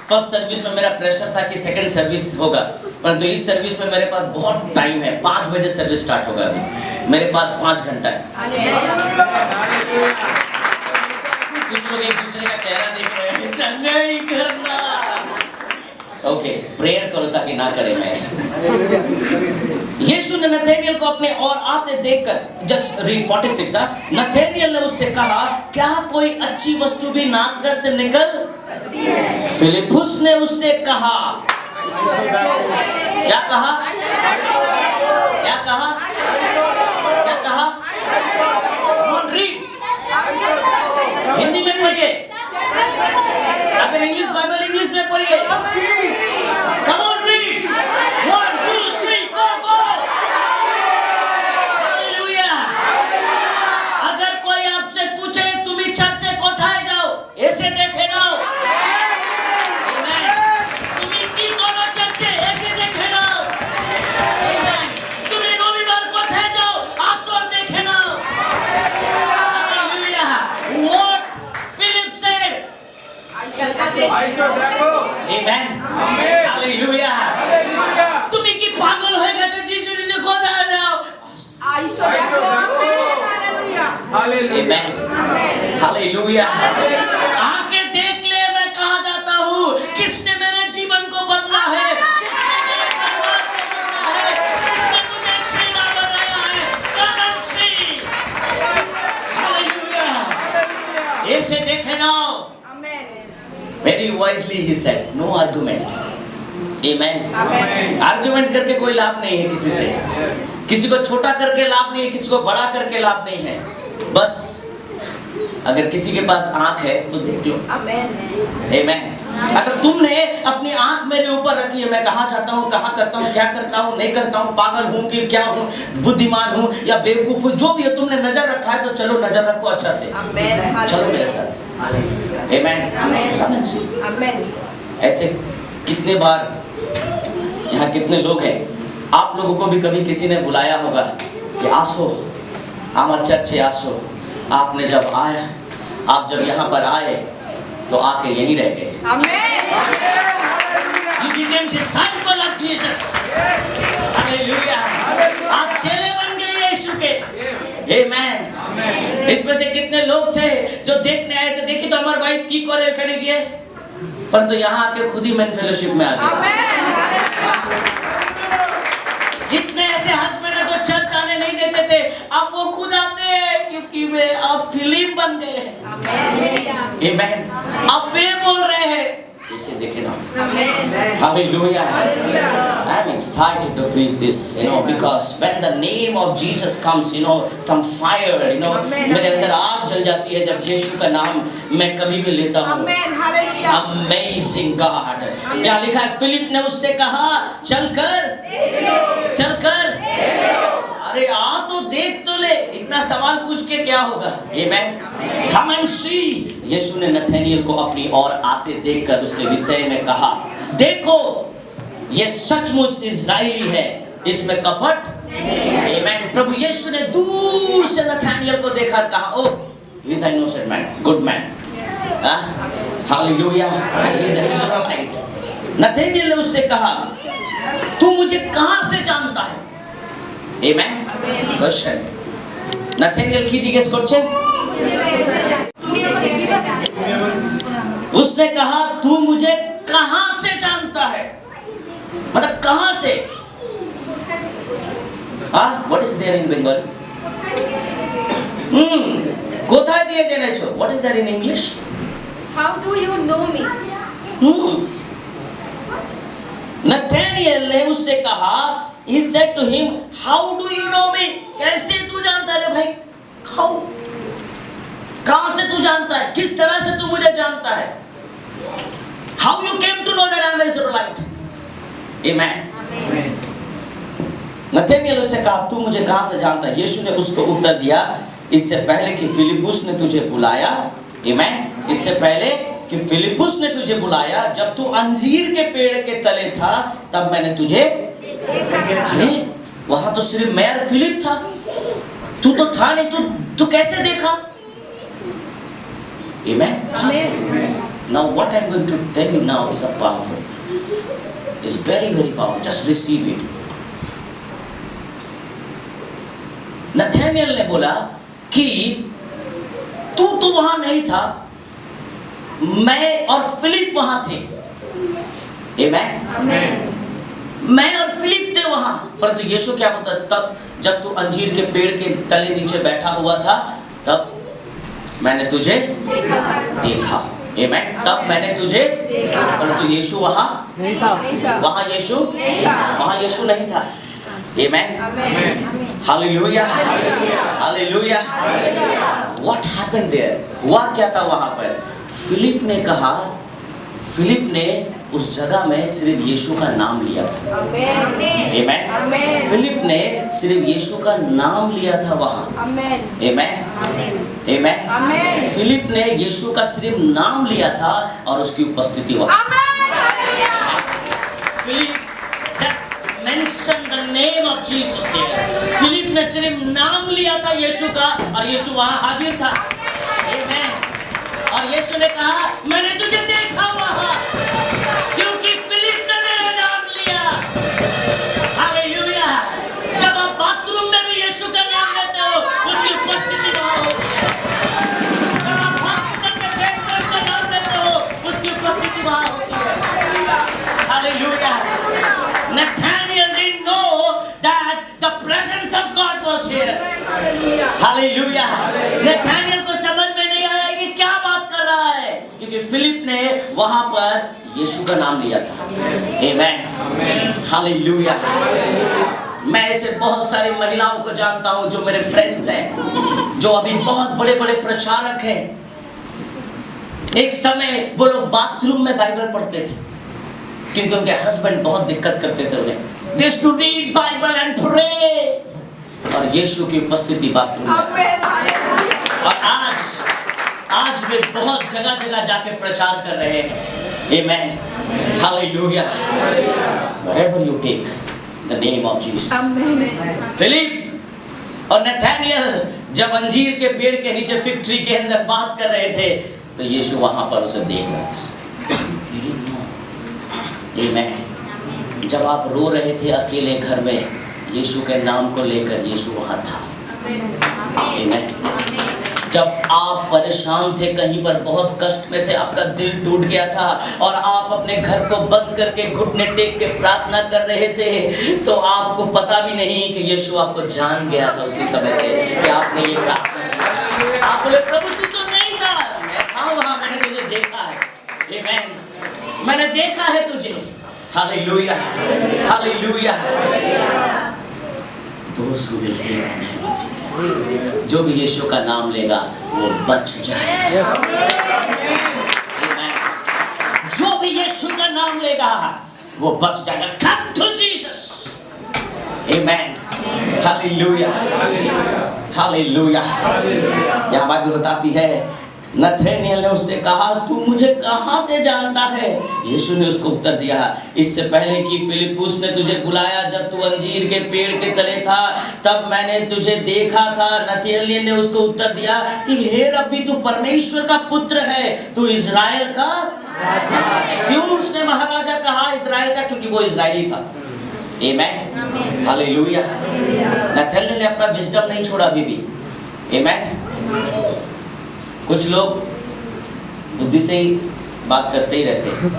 फर्स्ट सर्विस में मेरा प्रेशर था कि सेकंड सर्विस होगा, परंतु इस सर्विस में मेरे पास बहुत टाइम है। 5 बजे सर्विस स्टार्ट होगा, अभी मेरे पास 5 घंटा है। कुछ लोग एक दूसरे का चेहरा देख रहे हैं, ऐसा नहीं करना। ओके, प्रेयर करो ताकि ना करें मैं। यीशु ने नथानिएल को अपने और आते देखकर, जस्ट रीड 46। नथानिएल ने उससे कहा क्या कोई अच्छी वस्तु भी नासरत से निकल सकती है? फिलिपुस ने उससे कहा, क्या कहा? क्या कहा? क्या कहा? कौन रीड? हिंदी में पढ़िए, अगर इंग्लिश बाइबल इंग्लिश में पढ़िए। Come on read, 1 2 3 go. Hallelujah. अगर कोई आपसे पूछे তুমি চার্চে কোথায় যাও, এসে দেখে নাও। আমেন। তুমি কি করো চার্চে, এসে দেখে নাও। আমেন। তুমি রবিবার কোথায় যাও, আসো দেখে নাও। হালেলুয়া। What Philip said, আইসো দেখো। Amen, hallelujah. তুমি কি পাগল হয়ে গেছো? যিশু কোথায় যাও, আইসো দেখো। হালেলুয়া। आमेन, हालेलुया। आके देख ले मैं कहाँ जाता हूँ, किसने मेरे जीवन को बदला है, किसने मेरे परिवार को बदला है, किसने मुझे छीना बनाया है। Come and see, hallelujah. ऐसे देखे ना। आमेन। Very wisely he said, no argument. Amen. Argument करके कोई लाभ नहीं है किसी से, किसी को छोटा करके लाभ नहीं है, किसी को बड़ा करके लाभ नहीं है। बस अगर किसी के पास आंख है तो देख लो। आमेन। अगर तुमने अपनी आंख मेरे ऊपर रखी है, मैं कहाँ जाता हूँ, कहाँ करता हूँ, क्या करता हूँ, नहीं करता हूँ, पागल हूँ कि क्या हूँ, बुद्धिमान हूँ या बेवकूफ हूँ, जो भी है, तुमने नजर रखा है तो चलो नजर रखो अच्छा से। चलो मेरे साथ। आमेन। ऐसे कितने बार यहाँ कितने लोग हैं, आप लोगों को भी कभी किसी ने बुलाया होगा कि आसो आमा चर्चे आसो। आपने जब आया, आप जब यहाँ पर आए तो आके यहीं रह गए। You became disciple of Jesus. Hallelujah. आप चेले बन गए यीशु के। Amen. इसमें से कितने लोग थे जो देखने आए थे, देखी तो हमारी वाइफ की करे खड़े गए, परंतु यहाँ आके खुद ही मेन फेलोशिप में आ गए। कितने ऐसे हस्बैंड है जो चर्च आने नहीं देते थे, अब वो खुद आते हैं क्योंकि वे अब फिलिप बन गए हैं। आमेन। अब वे बोल रहे हैं, इसे देखे ना। Hallelujah. I am excited to preach this, because when the name of Jesus comes, some fire, मेरे अंदर आग जल जाती है जब यीशु का नाम मैं कभी भी लेता हूँ। Amazing God. यहाँ लिखा है फिलिप ने उससे कहा चलकर। अरे आ तो देख तो ले, इतना सवाल पूछ के क्या होगा। Amen. Come and see. यीशु ने नथानिएल को अपनी ओर आते देखकर उसके विषय में कहा, देखो ये सचमुच इज़राइली है, इसमें कपट नहीं। आमीन। प्रभु यीशु ने दूर से नथानिएल को देखा और कहा, oh he is an innocent man, good man, हालेलुया, and he is an Israelite. Nathaniel ने उससे कहा, तू मुझे कहां से जानता है? आमीन। क्वेश्चन, नथानिएल कीजिए इस क्वेश्चन। उसने कहा, तू मुझे कहां से जानता है? मतलब कहां से? What is there in Bengal? কোথায় দিয়ে জেনেছো? What is there in English? How do you know me? Nathaniel ने उससे कहा, he said to him, how do you know me? कैसे तू जानता है भाई? How? कहां से तू जानता है? किस तरह से तू मुझे जानता है? How you came to know that I am Israelite? Amen. Nathaniel उससे कहा, तू मुझे कहां से जानता है? यीशु ने उसको उत्तर दिया, इससे पहले कि फिलिपुस ने तुझे बुलाया, आमीन, इससे पहले कि फिलिपुस ने तुझे बुलाया, जब तू अंजीर के पेड़ के तले था, तब मैंने तुझे देखा। अरे वहां तो सिर्फ मैं और फिलिप था, तू तो था नहीं, तू कैसे देखा? आमीन। Now what I am going to tell you now is a powerful, is very very powerful. Just receive it. Nathaniel ने बोला कि तू तो वहां नहीं था, मैं और फिलिप वहां थे। आमीन। मैं और फिलिप थे वहां। परंतु यीशु क्या बोलता, तब जब तू अंजीर के पेड़ के तले नीचे बैठा हुआ था, तब मैंने तुझे देखा। आमीन। तब मैंने तुझे देखा। परंतु यीशु वहां नहीं था। वहां यीशु नहीं था। आमीन। Hallelujah, hallelujah. What happened there? हुआ क्या था वहां पर? फिलिप ने कहा, फिलिप ने उस जगह में सिर्फ यीशु का नाम लिया था। आमीन। फिलिप ने सिर्फ यीशु का नाम लिया था वहां। आमीन। आमीन। फिलिप ने यीशु का सिर्फ नाम लिया था और उसकी उपस्थिति वहां। Philip mention the name of Jesus there. Philip ने सिर्फ नाम लिया था यीशु का और यीशु वहां हाजिर था। आमीन। और यीशु ने कहा, मैंने तुझे देखा वहां, क्योंकि फिलिप ने मेरा नाम लिया। हालेलुया। जब आप बाथरूम में भी यीशु का नाम लेते हो, उसकी उपस्थिति वहां होती है। जब आप हॉस्पिटल में डॉक्टर का नाम लेते हो, उसकी उपस्थिति वहां होती है। Hallelujah. Nathaniel didn't know that the presence of God was here. Hallelujah. Nathaniel को समझ में नहीं आया ये क्या बात कर रहा है, क्योंकि फिलिप ने वहां पर यीशु का नाम लिया था। Amen. Hallelujah. मैं ऐसे बहुत सारी महिलाओं को जानता हूं जो मेरे फ्रेंड्स हैं, जो अभी बहुत बड़े बड़े प्रचारक हैं। एक समय वो लोग बाथरूम में बाइबल पढ़ते थे, क्योंकि उनके हस्बैंड बहुत दिक्कत करते थे उन्हें। They used to read Bible and pray. और यीशु की उपस्थिति बाथरूम में। और आज वे बहुत जगह जगह जाके प्रचार कर रहे हैं। Amen. Hallelujah. Wherever you take the name of Jesus. Philip और नथानिएल जब अंजीर के पेड़ के नीचे फिग ट्री के अंदर बात कर रहे थे, तो यीशु वहां पर उसे देख रहा था। आमीन। जब आप रो रहे थे अकेले घर में, यीशु के नाम को लेकर यीशु वहां था। आमीन। जब आप परेशान थे, कहीं पर बहुत कष्ट में थे, आपका दिल टूट गया था और आप अपने घर को बंद करके घुटने टेक के प्रार्थना कर रहे थे, तो आपको पता भी नहीं कि यीशु आपको जान गया था उसी समय से कि आपने ये प्रार्थना की। आप बोले, प्रभु तू तो नहीं था। मैं था वहां, मैंने तुझे देखा है। आमीन। मैंने देखा है तुझे। Hallelujah, hallelujah. Those who will take the name of Jesus, जो भी यीशु का नाम लेगा वो बच जाएगा। Amen. जो भी यीशु का नाम लेगा वो बच जाएगा। Come to Jesus. Amen. Hallelujah. Hallelujah. यहाँ बाइबल बताती है नथानिएल ने उससे कहा, तू मुझे कहाँ से जानता है? यीशु ने उसको उत्तर दिया, इससे पहले कि फिलिप्पुस ने तुझे बुलाया, जब तू अंजीर के पेड़ के तले था, तब मैंने तुझे देखा था। नथानिएल ने उसको उत्तर दिया कि हे रब्बी, तू परमेश्वर का पुत्र है, तू इजराइल का राजा। क्यों उसने महाराजा कहा इजराइल का? क्योंकि वो इजरायली था। आमेन, हालेलुया। नथानिएल ने अपना विजडम नहीं छोड़ा अभी भी। आमेन। कुछ लोग बुद्धि से ही बात करते ही रहते हैं,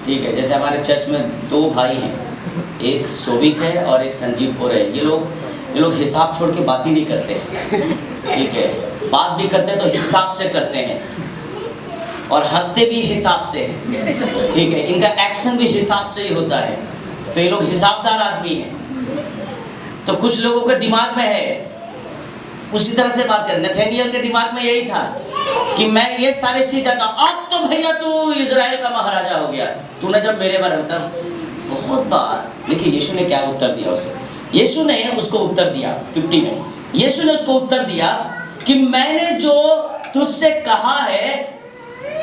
ठीक है। जैसे हमारे चर्च में 2 भाई हैं, एक सोबिक है और एक संजीवपुर है। ये लोग हिसाब छोड़ के बात ही नहीं करते हैं, ठीक है। बात भी करते हैं तो हिसाब से करते हैं और हंसते भी हिसाब से, ठीक है। इनका एक्शन भी हिसाब से ही होता है, तो ये लोग हिसाबदार आदमी हैं। तो कुछ लोगों के दिमाग में है उसी तरह से बात करें। नथानिएल के दिमाग में यही था कि मैं ये सारे चीज जानता हूं, अब तो भैया तू इजराइल का महाराजा हो गया, तूने जब मेरे बारे में बहुत बार। देखिए यीशु ने क्या उत्तर दिया उसे। यीशु ने उसको उत्तर दिया 50 में। यीशु ने उसको उत्तर दिया कि मैंने जो तुझसे कहा है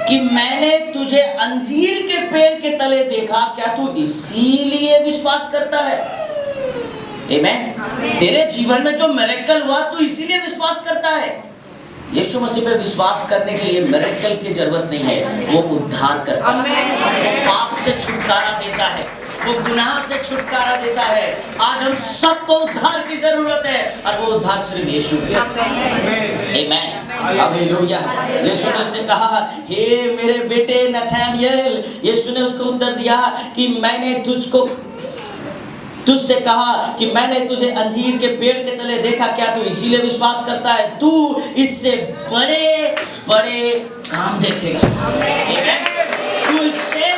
कि मैंने तुझे अंजीर के पेड़ के तले देखा, क्या तू इसीलिए विश्वास करता है? आमेन। तेरे जीवन में जो मिरेकल हुआ, तू इसीलिए विश्वास करता है? यीशु मसीह पे विश्वास करने के लिए मिरेकल की जरूरत नहीं है, वो उद्धार करता है, पाप से छुटकारा देता है, वो गुनाह से छुटकारा देता है। आज हम सबको उद्धार की जरूरत है और वो उद्धार सिर्फ यीशु की। आमेन, हालेलुया। यीशु ने उससे कहा, हे मेरे बेटे नथानिएल, यीशु ने उसको उत्तर दिया कि मैंने तुझसे कहा कि मैंने तुझे अंजीर के पेड़ के तले देखा, क्या तू इसीलिए विश्वास करता है? तू इससे बड़े बड़े काम देखेगा। तू इससे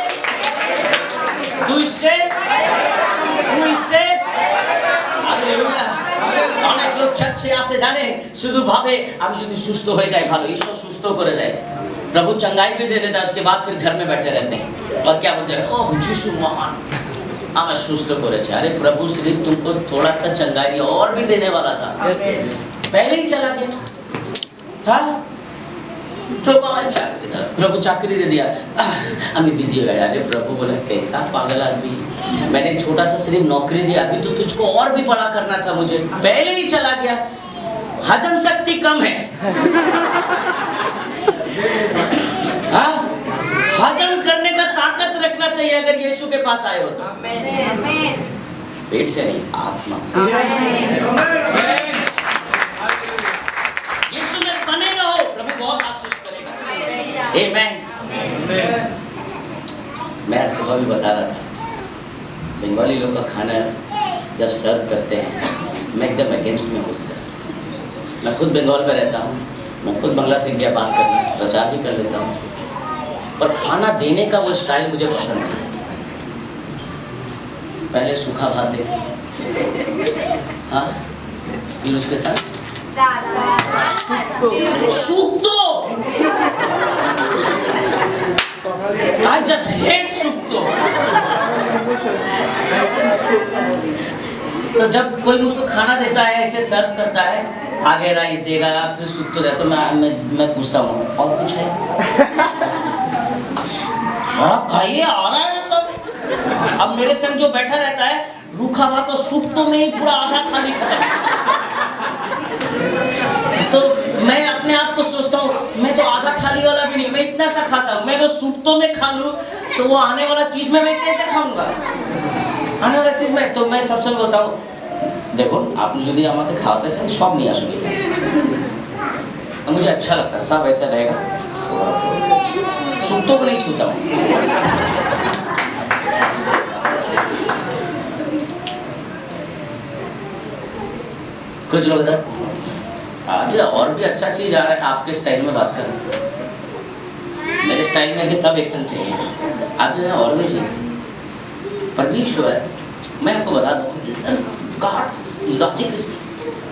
অনেক লোক চাচ্ছে আসে জানে শুধু ভাবে আমি যদি সুস্থ হয়ে যাই ভালো, ঈশ্বর সুস্থ করে দেয়, प्रभु चंगाई भी दे देता है, उसके बाद फिर घर में बैठे रहते हैं और क्या बोलते हैं, ओह यीशु महान, हमें सुस्त करेছে। अरे प्रभु सिर्फ तुमको थोड़ा सा चंगाई और भी देने वाला था, पहले ही चला गया। हाँ, प्रभु चाकरी दे दिया, अभी बिजी हो गया। अरे प्रभु बोले कैसा पागल आदमी, मैंने छोटा सा सिर्फ नौकरी दिया, अभी तो तुझको और भी बड़ा करना था मुझे, पहले ही चला गया। हजम शक्ति कम है। हाँ, हजम करने का ताकत रखना चाहिए अगर यीशु के पास आए हो तो। पेट से नहीं, आत्मा से। यीशु में बने रहो, प्रभु बहुत आशीष करेगा। आमेन। मैं सुबह भी बता रहा था, बंगाली लोग का खाना जब सर्व करते हैं मैं एकदम अगेंस्ट में घुसता। मैं खुद बंगाल में रहता हूँ, मैं खुद बांग्ला सीख गया बात करना, प्रचार भी कर लेता हूँ, पर खाना देने का वो स्टाइल मुझे पसंद नहीं। पहले सूखा भात दे, हाँ, फिर उसके साथ सूख दो। I just hate सूख दो। तो जब कोई मुझको खाना देता है, ऐसे सर्व करता है, आगे राइस देगा फिर सूप तो देता, तो मैं पूछता हूँ और कुछ है? आप खाइए, आ रहा है सब। अब मेरे संग जो बैठा रहता है, रूखा हुआ तो सूप तो में ही पूरा आधा थाली खत्म। तो मैं अपने आप को सोचता हूँ, मैं तो आधा थाली वाला भी नहीं, मैं इतना सा खाता हूँ। मैं वो सूप तो में खा लूँ तो वो आने वाला चीज में मैं कैसे खाऊंगा? आने वाला चीज में तो मैं सबसे बोलता हूँ, देखो आपने यदि আমাকে খাওয়াতে চান সব নিয়ে আসুন, मुझे अच्छा लगता है, सब ऐसा रहेगा, सूप तो नहीं छूता हूँ। कुछ लोग इधर अभी और भी अच्छा चीज आ रहा है, आपके स्टाइल में बात करें, मेरे स्टाइल में कि सब एक्शन चाहिए, आपके और भी चाहिए। परमेश्वर, मैं आपको बता दूं, God's logic is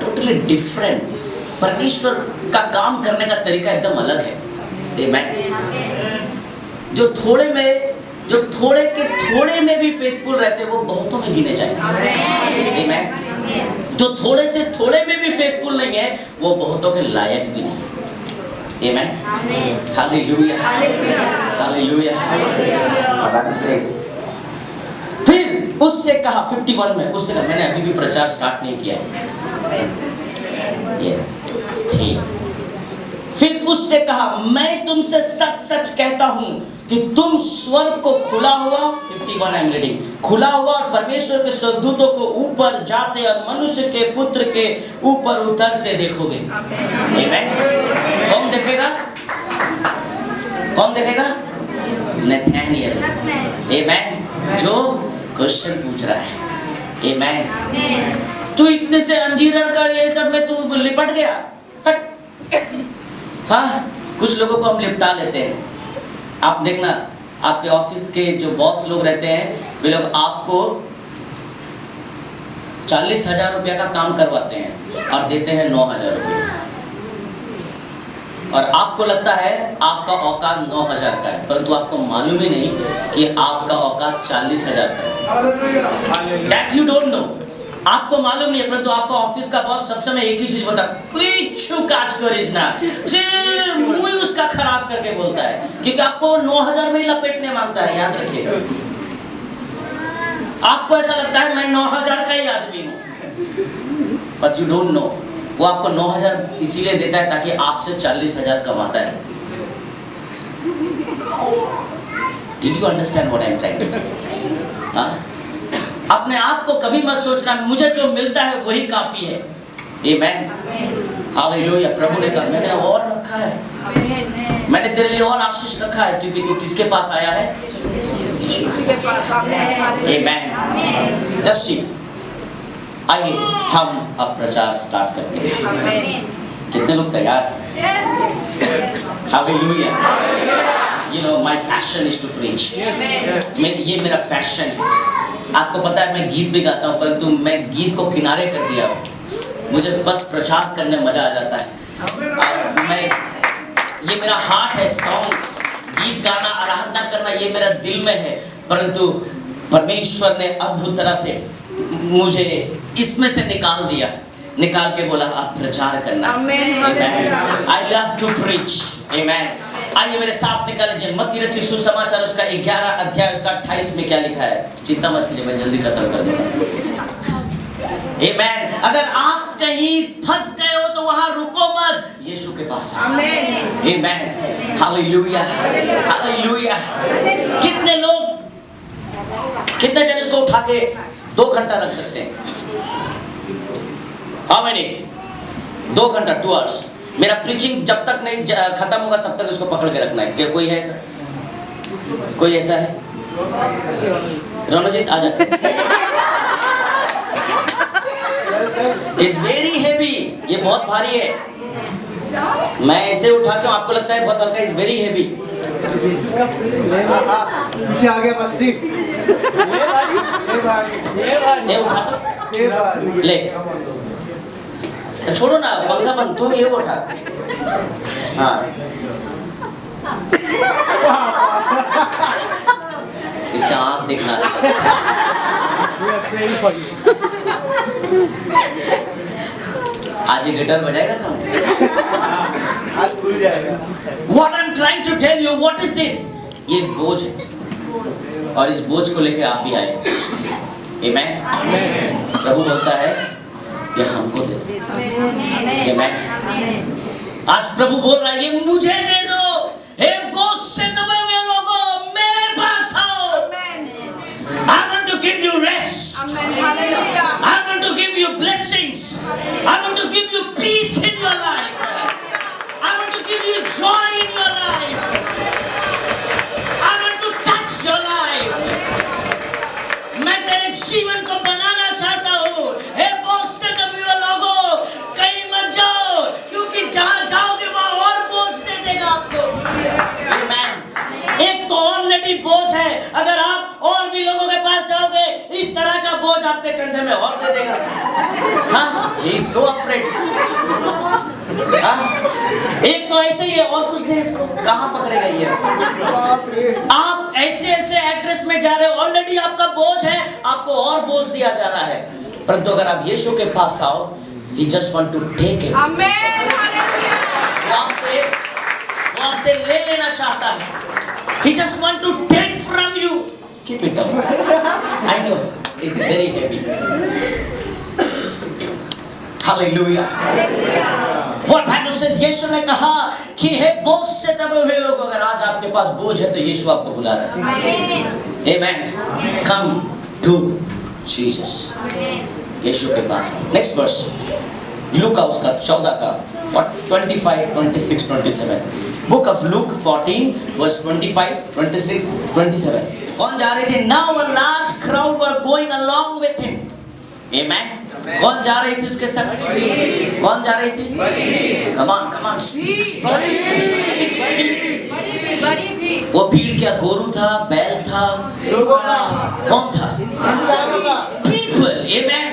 totally different. परमेश्वर का काम करने का तरीका एकदम अलग है। Amen. जो थोड़े में भी फेथफुल रहते हैं, वो बहुतों में गिने जाएंगे। Amen. जो थोड़े से थोड़े में भी फेथफुल नहीं है, वो बहुतों के लायक भी नहीं। Amen. Hallelujah. Hallelujah. और बाइबल says, फिर उससे कहा 51 में, उससे कहा, मैंने अभी भी प्रचार स्टार्ट नहीं किया। Yes, stay. फिर उससे कहा, मैं तुमसे सच सच कहता हूं कि तुम स्वर्ग को खुला हुआ, 51 आई एम रीडिंग, खुला हुआ और परमेश्वर के स्वर्गदूतों को ऊपर जाते और मनुष्य के पुत्र के ऊपर उतरते देखोगे। आमीन। कौन देखेगा? कौन देखेगा? नथानिएल। आमीन। जो क्वेश्चन पूछ रहा है। आमीन। तू इतने से अंजीर का ये सब में तू लिपट गया? हाँ, कुछ लोगों को हम लिपटा लेते हैं। आप देखना, आपके ऑफिस के जो बॉस लोग रहते हैं, वे लोग आपको 40,000 रुपया का काम करवाते हैं और देते हैं 9,000 रुपया, और आपको लगता है आपका औकात 9,000 का है, परंतु आपको मालूम ही नहीं कि आपका औकात 40,000 का है। That you don't know. आपको मालूम नहीं है, परंतु आपका ऑफिस का बॉस सब समय एक ही चीज बोलता है, कुछ काज करिस ना, मुंह उसका खराब करके बोलता है, क्योंकि आपको 9,000 में ही लपेटने मांगता है। याद रखिएगा, आपको ऐसा लगता है मैं 9,000 का ही आदमी हूं, बट यू डोंट नो, वो आपको 9,000 इसीलिए देता है ताकि आपसे 40,000 कमाता है। Did you understand what I am trying to do? हाँ? अपने आप को कभी मत सोचना मुझे जो मिलता है वही काफी है। आमीन। हालेलुया। प्रभु ने कहा मैंने और रखा है, मैंने तेरे लिए और आशीष रखा है, क्योंकि तू किसके पास आया है? यीशु के पास। आमीन। जस्ट सी, आइए हम अब प्रचार स्टार्ट करते हैं। कितने लोग तैयार हैं? Hallelujah. You know my passion is to preach. ये मेरा पैशन है। आपको पता है मैं गीत भी गाता हूँ, परंतु मैं गीत को किनारे कर दिया, मुझे बस प्रचार करने मजा आ जाता है। मैं, ये मेरा हार्ट है, सॉन्ग, गीत गाना, आराधना करना, ये मेरा दिल में है, परंतु परमेश्वर ने अद्भुत तरह से मुझे इसमें से निकाल दिया, निकाल के बोला आप प्रचार करना। I love to preach. Amen. आइए मेरे साथ निकाल लीजिए मत्ती रचित सुसमाचार उसका 11 अध्याय उसका 28 में क्या लिखा है। चिंता मत कीजिए, मैं जल्दी खत्म कर दूंगा। आमीन। अगर आप कहीं फंस गए हो तो वहां रुको मत, यीशु के पास आओ। आमीन। हालेलुया। हालेलुया। कितने लोग, कितने जन इसको उठा के 2 घंटा रख सकते हैं? How many? 2 घंटा, 2 आवर्स। मेरा प्रीचिंग जब तक नहीं खत्म होगा तब तक इसको पकड़ के रखना है। क्या कोई है ऐसा? कोई ऐसा है? रणजीत आजा। It's very heavy, ये बहुत भारी है। मैं ऐसे उठा के आपको लगता है बहुत हल्का, इज वेरी हेवी। पीछे आ गया बस जी। ये उठा तो ले, छोड़ो ना, पंखा बंद, तुम ये उठा। हाँ, इसका आँख देखना। आज ये गिटार बजाएगा सब, आज खुल जाएगा। What I'm trying to tell you, what is this? ये बोझ है, और इस बोझ को लेके आप भी आए। Amen? प्रभु बोलता है ये हमको दे दो। Amen? आज प्रभु बोल रहा है ये मुझे दे दो। हे बोझ से दबे हुए लोगों, मेरे पास आओ। I want to give you rest. I want to give you blessings. I want to give you peace in your life. I want to give you joy in your life. I want to touch your life. मैं तेरे जीवन को बनाना चाहता हूँ। हे बोझ से दबे हुए लोगों, कहीं मत जाओ, क्योंकि जहाँ जाओगे वहाँ और बोझ दे देगा आपको। Amen. एक तो ऑलरेडी बोझ है, अगर आप और भी लोगों के पास जाओगे इस तरह का बोझ आपके कंधे में और दे देगा। हाँ, he is so afraid. एक तो ऐसे ही है, और कुछ दे इसको, कहाँ पकड़ेगा ये? आप ऐसे ऐसे एड्रेस में जा रहे हो, ऑलरेडी आपका बोझ है, आपको और बोझ दिया जा रहा है, परंतु अगर आप यीशु के पास आओ, he just want to take it. आपसे आपसे ले लेना चाहता है. He just want to take from you. Keep it down. I know it's very heavy. Hallelujah. What Bible says, यीशु ने कहा कि हे बोझ से दबे हुए लोग, अगर आज आपके पास बोझ है तो यीशु आपको बुला रहा है. Amen. Come to Jesus. यीशु के पास. Next verse. लूका उसका 14 का 25, 26, 27. Book of Luke 14 verse 25, 26, 27. कौन जा रहे थे? Now a large crowd were going along with him. Amen. कौन जा रही थी उसके संग? कौन जा रही थी? Come on, come on, speak. वो भीड़ क्या गोरू था, बैल था, कौन था? People, amen.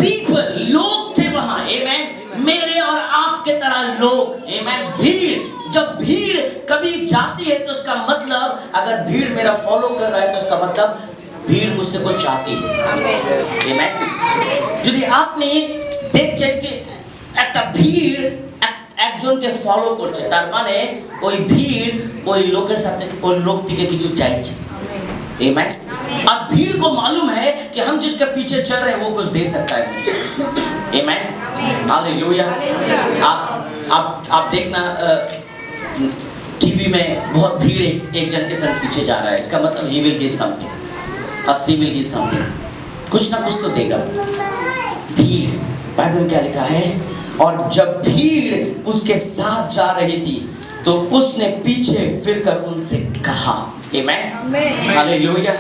People, लोग थे वहाँ, amen. मेरे और आपके तरह लोग, amen. भीड़, जब भीड़ कभी जाती है तो उसका मतलब, अगर भीड़ मेरा फॉलो कर रहा है तो उसका मतलब भीड़ मुझसे कुछ चाहती है, amen. যদি আপনি দেখছেন কি একটা ভিড় একজনকে ফলো করছে, তার মানে ওই ভিড় ওই লোকের সাথে ওই লোক থেকে কিছু চাইছে, आमेन. और भीड़ को मालूम है कि हम जिसके पीछे चल रहे हैं वो कुछ दे सकता है मुझे, आमेन. हालेलुया. आप देखना टीवी में बहुत भीड़ एक जन के साथ पीछे जा रहा है, इसका मतलब he will give something, she will give something. कुछ ना कुछ तो देगा. भीड़, बाइबल में क्या लिखा है? और जब भीड़ उसके साथ जा रही थी तो उसने पीछे फिरकर उनसे कहा, आमेन. हालेलुया.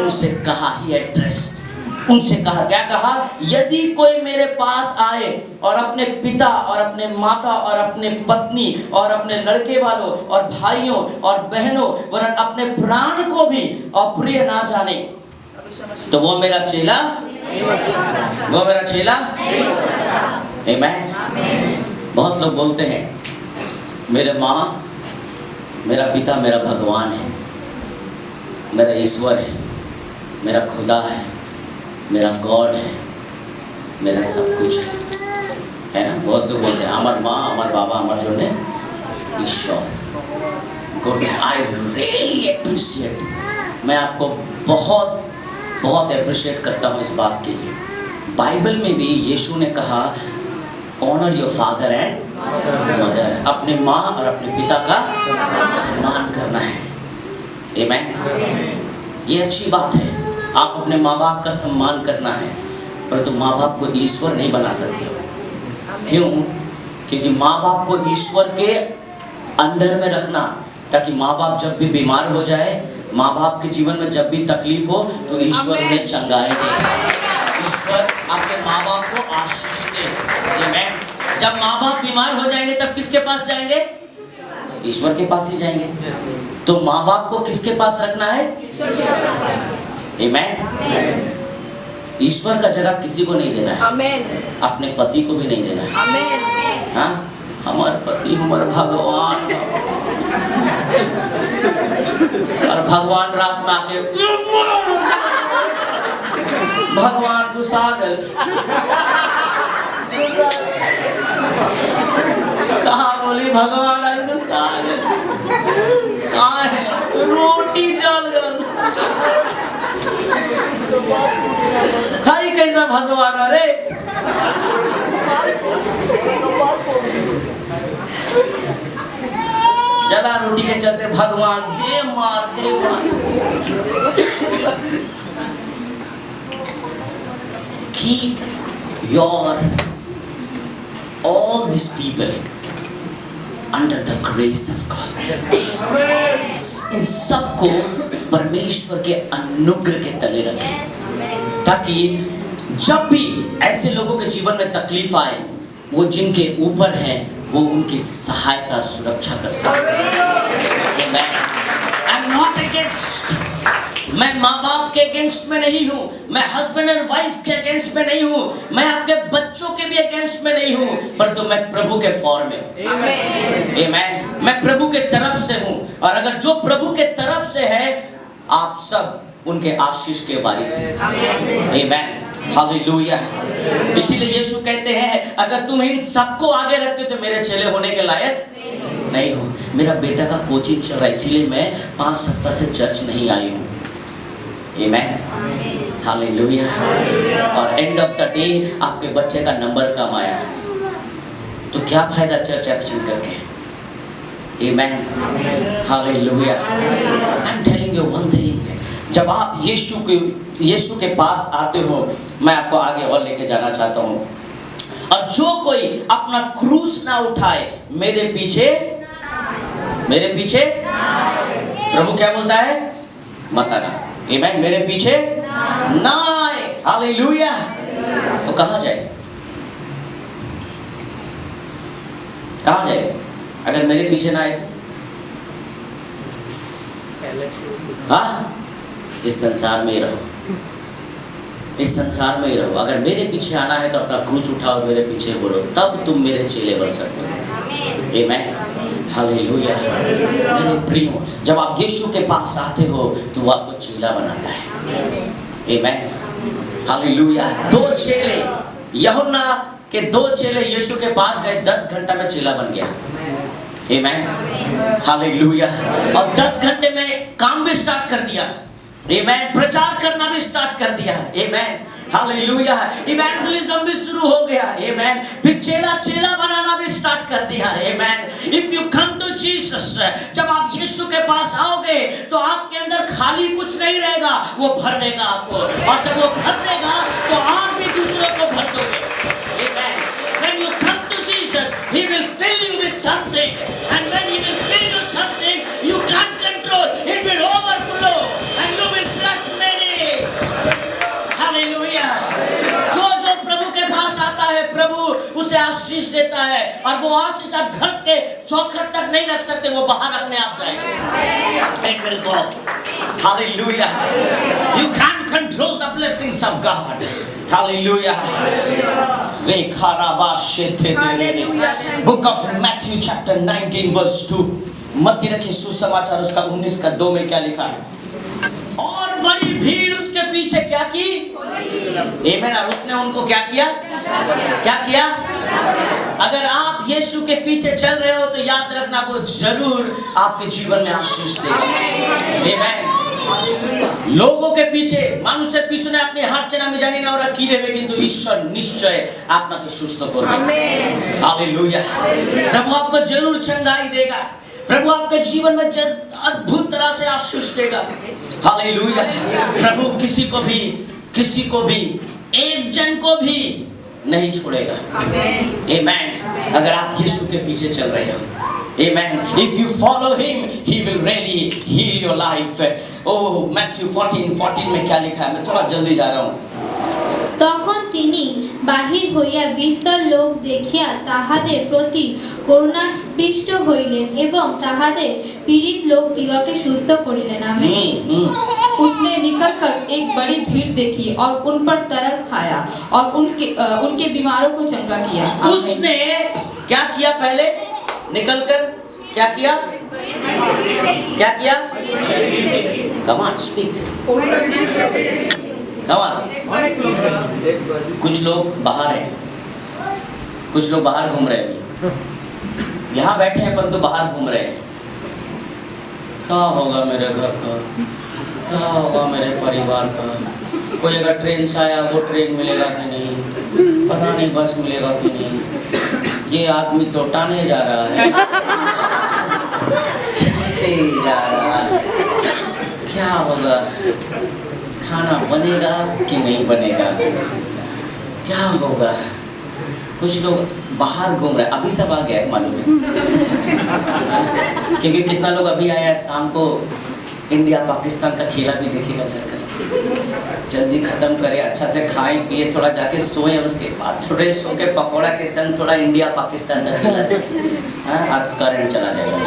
उनसे कहा, ही एड्रेस्ड, उनसे कहा, क्या कहा? यदि कोई मेरे पास आए और अपने पिता और अपने माता और अपने पत्नी और अपने लड़के वालों और भाइयों और बहनों वरन अपने प्राण को भी अप्रिय ना जाने तो वो मेरा चेला, वो मेरा चेला, आमेन. बहुत लोग बोलते हैं मेरे माँ, मेरा पिता मेरा भगवान है, मेरा ईश्वर है, मेरा खुदा है, मेरा गॉड है, मेरा सब कुछ है ना. बहुत लोग बोलते हैं हमार माँ, हमार बाबा, हमार जो ने ईश्वर. गुड. आई रियली अप्रिशिएट, मैं आपको बहुत बहुत अप्रिशिएट करता हूँ इस बात के लिए. बाइबल में भी यीशु ने कहा honour your father and mother, अपने माँ और अपने पिता का सम्मान करना है, आमेन. ये अच्छी बात है, आप अपने माँ बाप का सम्मान करना है, परंतु माँ बाप को ईश्वर नहीं बना सकते. क्यों? क्योंकि माँ बाप को ईश्वर के अंडर में रखना, ताकि माँ बाप जब भी बीमार हो जाए, माँ बाप के जीवन में जब भी तकलीफ हो तो ईश्वर उन्हें चंगाए दे, ईश्वर आपके माँ बाप को आशीष दे, आमेन. जब माँ बाप बीमार हो जाएंगे तब किसके पास जाएंगे? ईश्वर के पास ही जाएंगे. तो माँ बाप को किसके पास रखना है? आमेन. ईश्वर का जगह किसी को नहीं देना है, आमेन. अपने पति को भी नहीं देना है, आमेन. हाँ. हमारे पति हमारे भगवान, और भगवान रात में आके भगवान गुस्सा गल, कहा बोली भगवान आज गुस्सा गल, कहाँ है? रोटी जल गल. हाय कैसा भगवान, अरे जला रोटी के चलते भगवान दे मार, दे मार. Keep your all these people under the grace of God. इन सबको परमेश्वर के अनुग्रह के तले रखें, ताकि जब भी ऐसे लोगों के जीवन में तकलीफ आए, वो जिनके ऊपर है वो उनकी सहायता सुरक्षा कर सके. I'm not against, मैं माँ बाप के अगेंस्ट में नहीं हूँ, मैं हस्बैंड एंड वाइफ के अगेंस्ट में नहीं हूँ, मैं आपके बच्चों के भी अगेंस्ट में नहीं हूँ, परंतु मैं प्रभु के फॉर में हूँ, आमेन. मैं प्रभु के तरफ से हूँ, और अगर जो प्रभु के तरफ से है आप सब उनके आशीष के वारिस हैं, आमेन. हालेलुया. इसीलिए यीशु कहते हैं अगर तुम इन सबको आगे रखते तो मेरे चेले होने के लायक नहीं हूँ, मेरा बेटा का कोचिंग चल रहा है, इसीलिए मैं 5 सप्ताह से चर्च नहीं आई हूँ। आमेन, हालेलुया। और एंड ऑफ द डे आपके बच्चे का नंबर कम आया, तो क्या फायदा चर्च एब्सेंट करके? आमेन, हालेलुया। I am telling you one thing, जब आप यीशु के पास आते हो, मैं आपको आगे और लेके जाना चाहता हूँ, और जो कोई अपना क्रूस ना उठाए मेरे पीछे प्रभु क्या बोलता है? मत आना। आमेन, मेरे पीछे ना आए। हालेलुया। तो कहाँ जाए? कहाँ जाए अगर मेरे पीछे ना आए तो? हाँ, इस संसार में ही रहो, इस संसार में ही रहो। अगर मेरे पीछे आना है तो अपना क्रूस उठाओ, मेरे पीछे बोलो, तब तुम मेरे चेले बन सकते हो। आमेन, हालेलुया। मेरे प्रियो, जब आप यीशु के पास आते हो तो वो आपको चेला बनाता है। आमेन, हालेलुया। 2 चेले, यूहन्ना के 2 चेले यीशु के पास गए, 10 घंटा में चेला बन गया। आमेन, हालेलुया। और 10 घंटे में काम भी स्टार्ट कर दिया। आमेन, प्रचार करना भी स्टार्ट कर दिया। आमेन, हालेलुया। इवेंजलिज्म भी शुरू हो गया। आमेन, फिर चेला बनाना भी स्टार्ट कर दिया। आमेन। If you come to Jesus, जब आप यीशु के पास आओगे तो आपके अंदर खाली कुछ नहीं रहेगा, वो भर देगा आपको, और जब वो भर देगा तो आप भी दूसरों को भर दोगे। आमेन। When you come to Jesus, He will fill you with something, and when He will fill you something, you can't control. It will overflow, and you will bless many. Hallelujah. जो प्रभु के पास आता है, प्रभु उसे आशीष देता है, और वो आशीष आप घर के चौखट तक नहीं रख सकते, वो बाहर अपने आप जाएगा। It will go. Hallelujah. You can't control the blessings of God. Hallelujah. Book of Matthew chapter 19 verse 2. मत्ती रचित सुसमाचार उसका 19 का 2 में क्या लिखा है? और बड़ी भीड़ उसके पीछे क्या की? आमेन। और उसने उनको क्या किया? क्या किया? अगर आप यीशु के पीछे चल रहे हो तो याद रखना, वो जरूर आपके जीवन में आशीष देगा। आमेन। लोगों के पीछे, মানুষের পিছনে আপনি হাঁটছেন, আমি জানি না ওরা কি দেবে, কিন্তু ঈশ্বর নিশ্চয় আপনাকে সুস্থ করবে। Amen, hallelujah. प्रभु आपको जरूर चंगाई देगा, प्रभु आपके जीवन में अद्भुत तरह से आशीष देगा। हालेलुया। प्रभु किसी को भी एक जन को भी नहीं छोड़ेगा। आमेन। अगर आप यीशु के पीछे चल रहे हो, आमेन, if you follow him, he will really heal your life। Matthew 14:14 में क्या लिखा है? मैं थोड़ा जल्दी जा रहा हूँ। তখন তিনি বাহির হইয়া বিস্তর লোক দেখিয়া তাহাদের প্রতি করুণাবিষ্ট হইলেন এবং তাহাদের পীড়িত লোকদিগকে সুস্থ করিলেন। आमीन। उसने निकलकर एक बड़ी भीड़ देखी और उन पर तरस खाया और उनके बीमारों को चंगा किया। उसने क्या किया? पहले निकलकर क्या किया? Come on, speak. Come on. कुछ लोग बाहर हैं, कुछ लोग बाहर घूम रहे हैं, यहाँ बैठे हैं परंतु बाहर घूम रहे हैं। क्या होगा मेरे घर का, क्या होगा मेरे परिवार का, कोई अगर ट्रेन से आया वो ट्रेन मिलेगा कि नहीं, पता नहीं बस मिलेगा कि नहीं, ये आदमी तो टाने जा रहा है, खींचे जा रहा है, क्या होगा, खाना बनेगा कि नहीं बनेगा, क्या होगा। कुछ लोग बाहर घूम रहे हैं, अभी सब आ गया है मालूम है, क्योंकि कितना लोग अभी आया है, शाम को इंडिया पाकिस्तान का खेला भी देखेगा जाकर। जल्दी खत्म करें, अच्छा से खाएं पिए, थोड़ा जाके सोएं, उसके बाद फ्रेश होकर पकौड़ा के संग थोड़ा इंडिया पाकिस्तान का खेला देखें। हाँ, आप करंट चला जाएगा,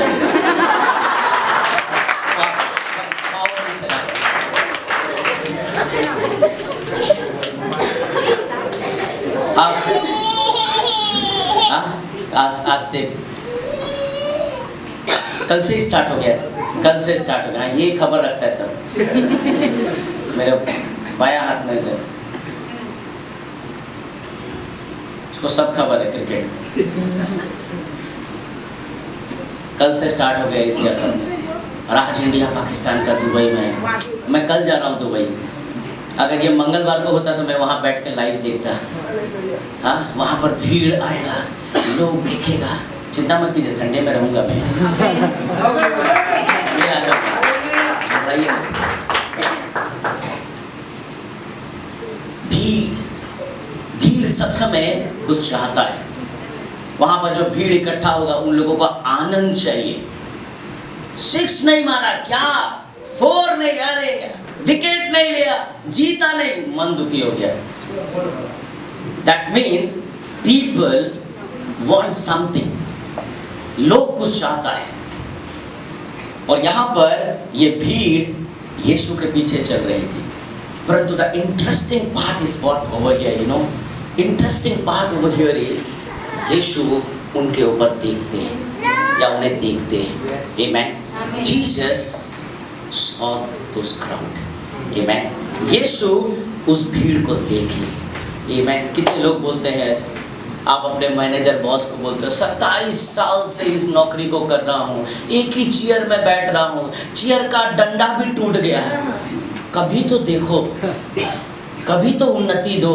आज से कल से स्टार्ट हो गया, कल से स्टार्ट हो गया। ये खबर रखता है सब मेरे बायां हाथ में है, उसको सब खबर है क्रिकेट। कल से स्टार्ट हो गया एशिया कप और आज इंडिया पाकिस्तान का दुबई में है। मैं कल जा रहा हूँ दुबई। अगर ये मंगलवार को होता तो मैं वहाँ बैठ के लाइव देखता। हाँ, वहाँ पर भीड़ आएगा, लोग देखेगा। चिंता मत कीजिए, संडे में रहूँगा मैं। भीड़ सब समय कुछ चाहता है। वहां पर जो भीड़ इकट्ठा होगा उन लोगों को आनंद चाहिए। 6 नहीं मारा क्या, 4 नहीं, अरे विकेट नहीं लिया, जीता नहीं, मन दुखी हो गया। That means people want something, लोग कुछ चाहता है। और यहाँ पर ये भीड़ यीशु के पीछे चल रही थी। परंतु the interesting part is what over here, you know, interesting part over here is यीशु उनके ऊपर देखते हैं या उन्हें देखते हैं। आमेन। Jesus saw those crowd. आमेन। यीशु उस भीड़ को देखे। आमेन। कितने लोग बोलते हैं, आप अपने मैनेजर बॉस को बोलते हो 27 साल से इस नौकरी को कर रहा हूँ, एक ही चेयर में बैठ रहा हूँ, चेयर का डंडा भी टूट गया है, कभी तो देखो, कभी तो उन्नति दो।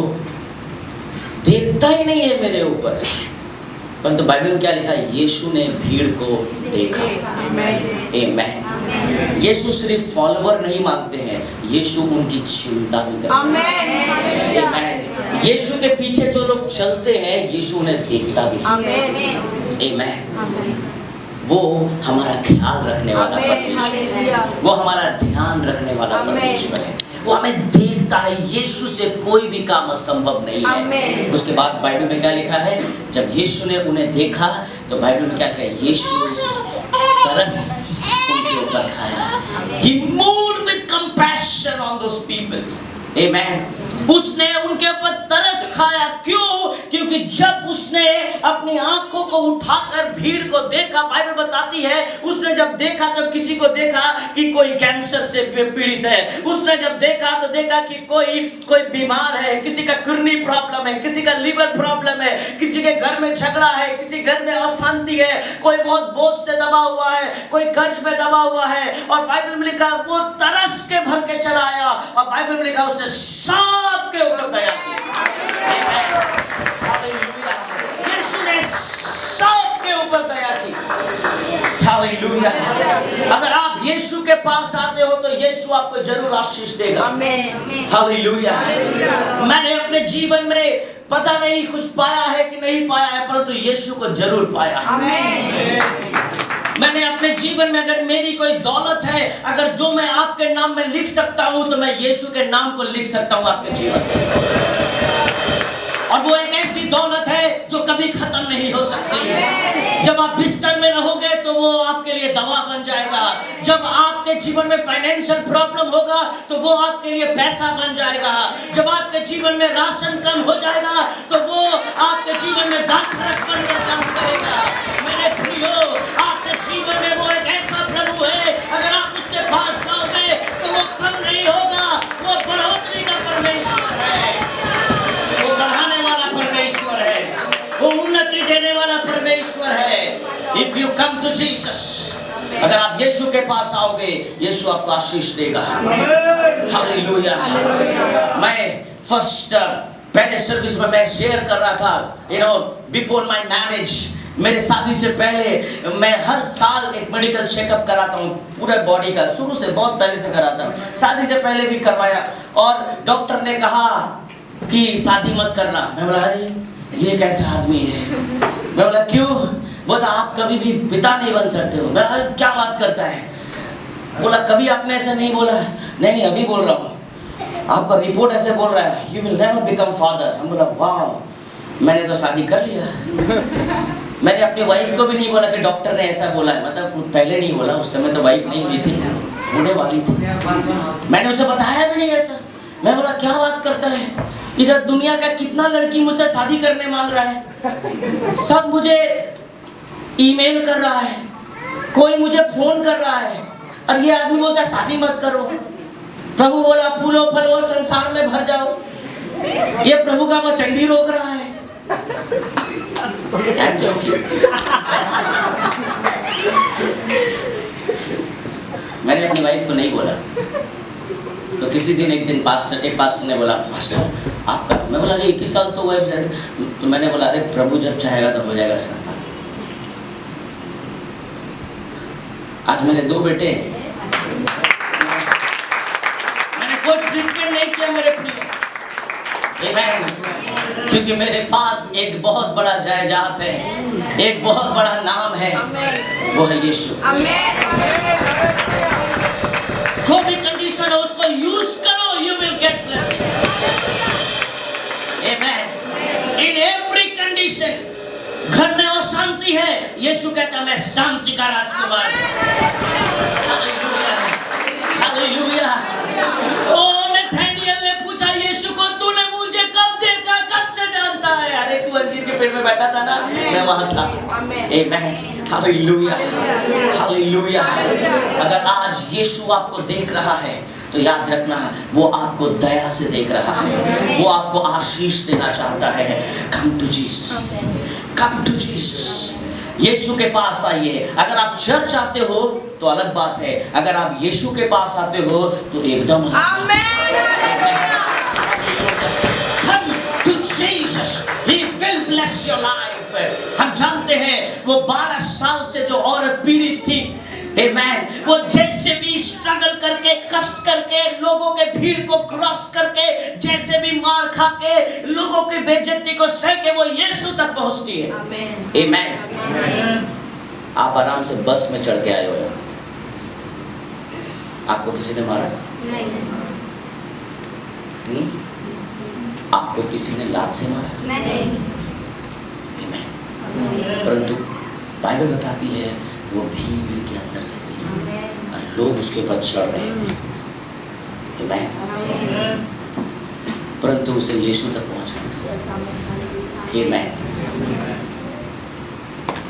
देखता ही नहीं है मेरे ऊपर। परंतु बाइबल में क्या लिखा है? यीशु ने भीड़ को देखा। आमेन। यीशु सिर्फ फॉलोवर नहीं मांगते हैं, यीशु उनकी चिंता भी करते हैं। आमेन। यीशु के पीछे जो लोग चलते हैं यीशु उन्हें देखता भी। आमेन। वो हमारा ख्याल रखने वाला परमेश्वर है, वो हमारा ध्यान रखने वाला परमेश्वर है, वो हमें देखता है। यीशु से कोई भी काम असंभव नहीं है। उसके बाद बाइबल में क्या लिखा है? जब यीशु ने उन्हें देखा तो बाइबल में क्या लिखा है? यीशु तरस उनके ऊपर खाया। He moved with compassion on those people. Amen. उसने उनके ऊपर तरस खाया। क्यों? क्योंकि जब उसने अपनी आंखों को उठाकर भीड़ को देखा, बाइबल बताती है उसने जब देखा तो किसी को देखा कि कोई कैंसर से पीड़ित है, उसने जब देखा तो देखा कि कोई बीमार है, किसी का किडनी प्रॉब्लम है, किसी का लिवर प्रॉब्लम है, किसी के घर में झगड़ा है, किसी घर में अशांति है, कोई बहुत बोझ से दबा हुआ है, कोई कर्ज में दबा हुआ है। और बाइबल में लिखा वो तरस के भर के चला आया और बाइबल में लिखा उसने सबके ऊपर दया की। यीशु ने सबके ऊपर दया की। हालेलुया। अगर आप यीशु के पास आते हो तो यीशु आपको जरूर आशीष देगा। हालेलुया। मैंने अपने जीवन में पता नहीं कुछ पाया है कि नहीं पाया है, परंतु यीशु को जरूर पाया। मैंने अपने जीवन में अगर मेरी कोई दौलत है, अगर जो मैं आपके नाम में लिख सकता हूं तो मैं यीशु के नाम को लिख सकता हूं आपके जीवन में। और वो एक ऐसी दौलत है जो कभी खत्म नहीं हो सकती है। जब आप बिस्तर में रहोगे तो वो आपके लिए दवा बन जाएगा। जब आपके जीवन में फाइनेंशियल प्रॉब्लम होगा तो वो आपके लिए पैसा बन जाएगा। जब आपके जीवन में राशन कम हो जाएगा तो वो आपके जीवन में दाखरस बनकर काम करेगा। मेरे प्रियो, आपके जीवन में वो एक ऐसा प्रभु है, अगर आप उसके पास जाओगे तो वो कम नहीं होगा, वो बढ़ोतरी का परमेश्वर है, वो बढ़ाने वाला परमेश्वर है, वो उन्नति देने वाला परमेश्वर है। If you come to Jesus, अगर आप यीशु के पास आओगे यीशु आपको आशीष देगा। हालेलुया। मैं फर्स्ट पहले सर्विस में मैं शेयर कर रहा था, you know, before my marriage, मेरे शादी से पहले मैं हर साल एक मेडिकल चेकअप कराता हूँ पूरे बॉडी का, शुरू से बहुत पहले से कराता हूँ, शादी से पहले भी करवाया। और डॉक्टर ने कहा कि शादी मत करना। मैं बोला अरे ये कैसा आदमी है? मैं बोला क्यों? बोला आप कभी भी पिता नहीं बन सकते हो। मैं क्या बात करता है? बोला कभी आपने ऐसा नहीं बोला। नहीं अभी बोल रहा हूँ, आपका रिपोर्ट ऐसे बोल रहा है, you will never become father. हम बोला वाह, मैंने तो शादी कर लिया। मैंने अपनी वाइफ को भी नहीं बोला कि डॉक्टर ने ऐसा बोला है, मतलब पहले नहीं बोला, उस समय तो वाइफ नहीं हुई थी, होने वाली थी। मैंने उसे बताया भी नहीं ऐसा। मैं बोला क्या बात करता है, इधर दुनिया का कितना लड़की मुझसे शादी करने मांग रहा है, सब मुझे ईमेल कर रहा है, कोई मुझे फोन कर रहा है, और ये आदमी बोलता है शादी मत करो। प्रभु बोला फूलो फलो संसार में भर जाओ, ये प्रभु का मचंडी रोक रहा है। मैंने अपनी वाइफ को नहीं बोला। तो किसी दिन एक पास्टर ने बोला, पास्टर आपका, मैं बोला अरे 21 साल तो हुआ है। तो मैंने बोला अरे प्रभु जब चाहेगा तो हो जाएगा इसका। आज मेरे 2 बेटे हैं। मैंने कोई ट्रीटमेंट नहीं किया मेरे प्रिय, क्योंकि मेरे पास एक बहुत बड़ा जायदाद है, एक बहुत बड़ा नाम है, वो है यीशु। जो भी कंडीशन है उसको यूज करो, you will get blessing. Amen. In every condition, घर में अशांति है, यीशु कहता मैं शांति का राजकुमार। Hallelujah, hallelujah. ओ नथानिएल ने पूछा यीशु को, तूने मुझे कब देखा, कब से जानता है? अरे तू अंजीर के पेड़ में बैठा था ना, मैं वहां था। आमेन, हालेलुया, हालेलुया। अगर आज यीशु आपको देख रहा है तो याद रखना, वो आपको दया से देख रहा है, वो आपको आशीष देना चाहता है। Come to Jesus, come to Jesus. Yeshu के पास आइए। अगर आप चर्च आते हो तो अलग बात है, अगर आप यीशु के पास आते हो तो एकदम Come to Jesus, He will bless your life। हम जानते हैं वो 12 साल से जो औरत पीड़ित थी, Amen, वो जैसे भी स्ट्रगल करके, कष्ट करके, लोगों के भीड़ को क्रॉस करके, जैसे भी मार खा के, लोगों की बेइज्जती को सह के वो यीशु तक पहुंचती है। Amen। आप आराम से बस में चढ़ के आए हो, आपको किसी ने मारा? नहीं। आपको किसी ने लात से मारा? नहीं। परंतु बाइबल बताती है वो भीड़ के अंदर से गई और लोग उसके ऊपर चढ़ रहे थे। आमेन। परंतु उसे यीशु तक पहुंचना था। आमेन।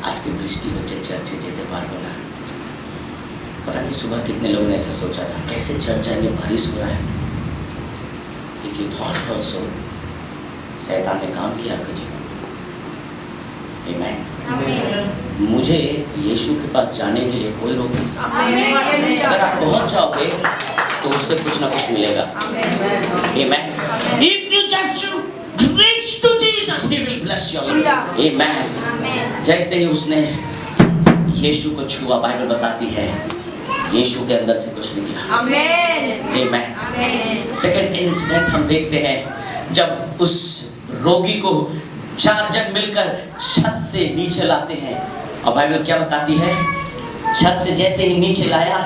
आज की वृष्टि बच्चे चर्च जेते पार बना। पता नहीं सुबह कितने लोगों ने ऐसा सोचा था, कैसे चर्च जाएंगे, बारिश हो रहा है। If you thought also, शैतान ने काम किया आपके जीवन। Amen। मुझे यीशु के पास जाने के लिए कोई रोक नहीं सकता। अगर आप पहुंच जाओगे तो उससे कुछ ना कुछ मिलेगा। Amen। If you just reach to Jesus, He will bless your life। Amen। जैसे ही उसने यीशु को छुआ, बाइबल बताती है यीशु के अंदर से कुछ निकला। Amen। सेकंड इंसिडेंट हम देखते हैं, जब उस रोगी को 4 जन मिलकर छत से नीचे लाते हैं, और बाइबल क्या बताती है, छत से जैसे ही नीचे लाया,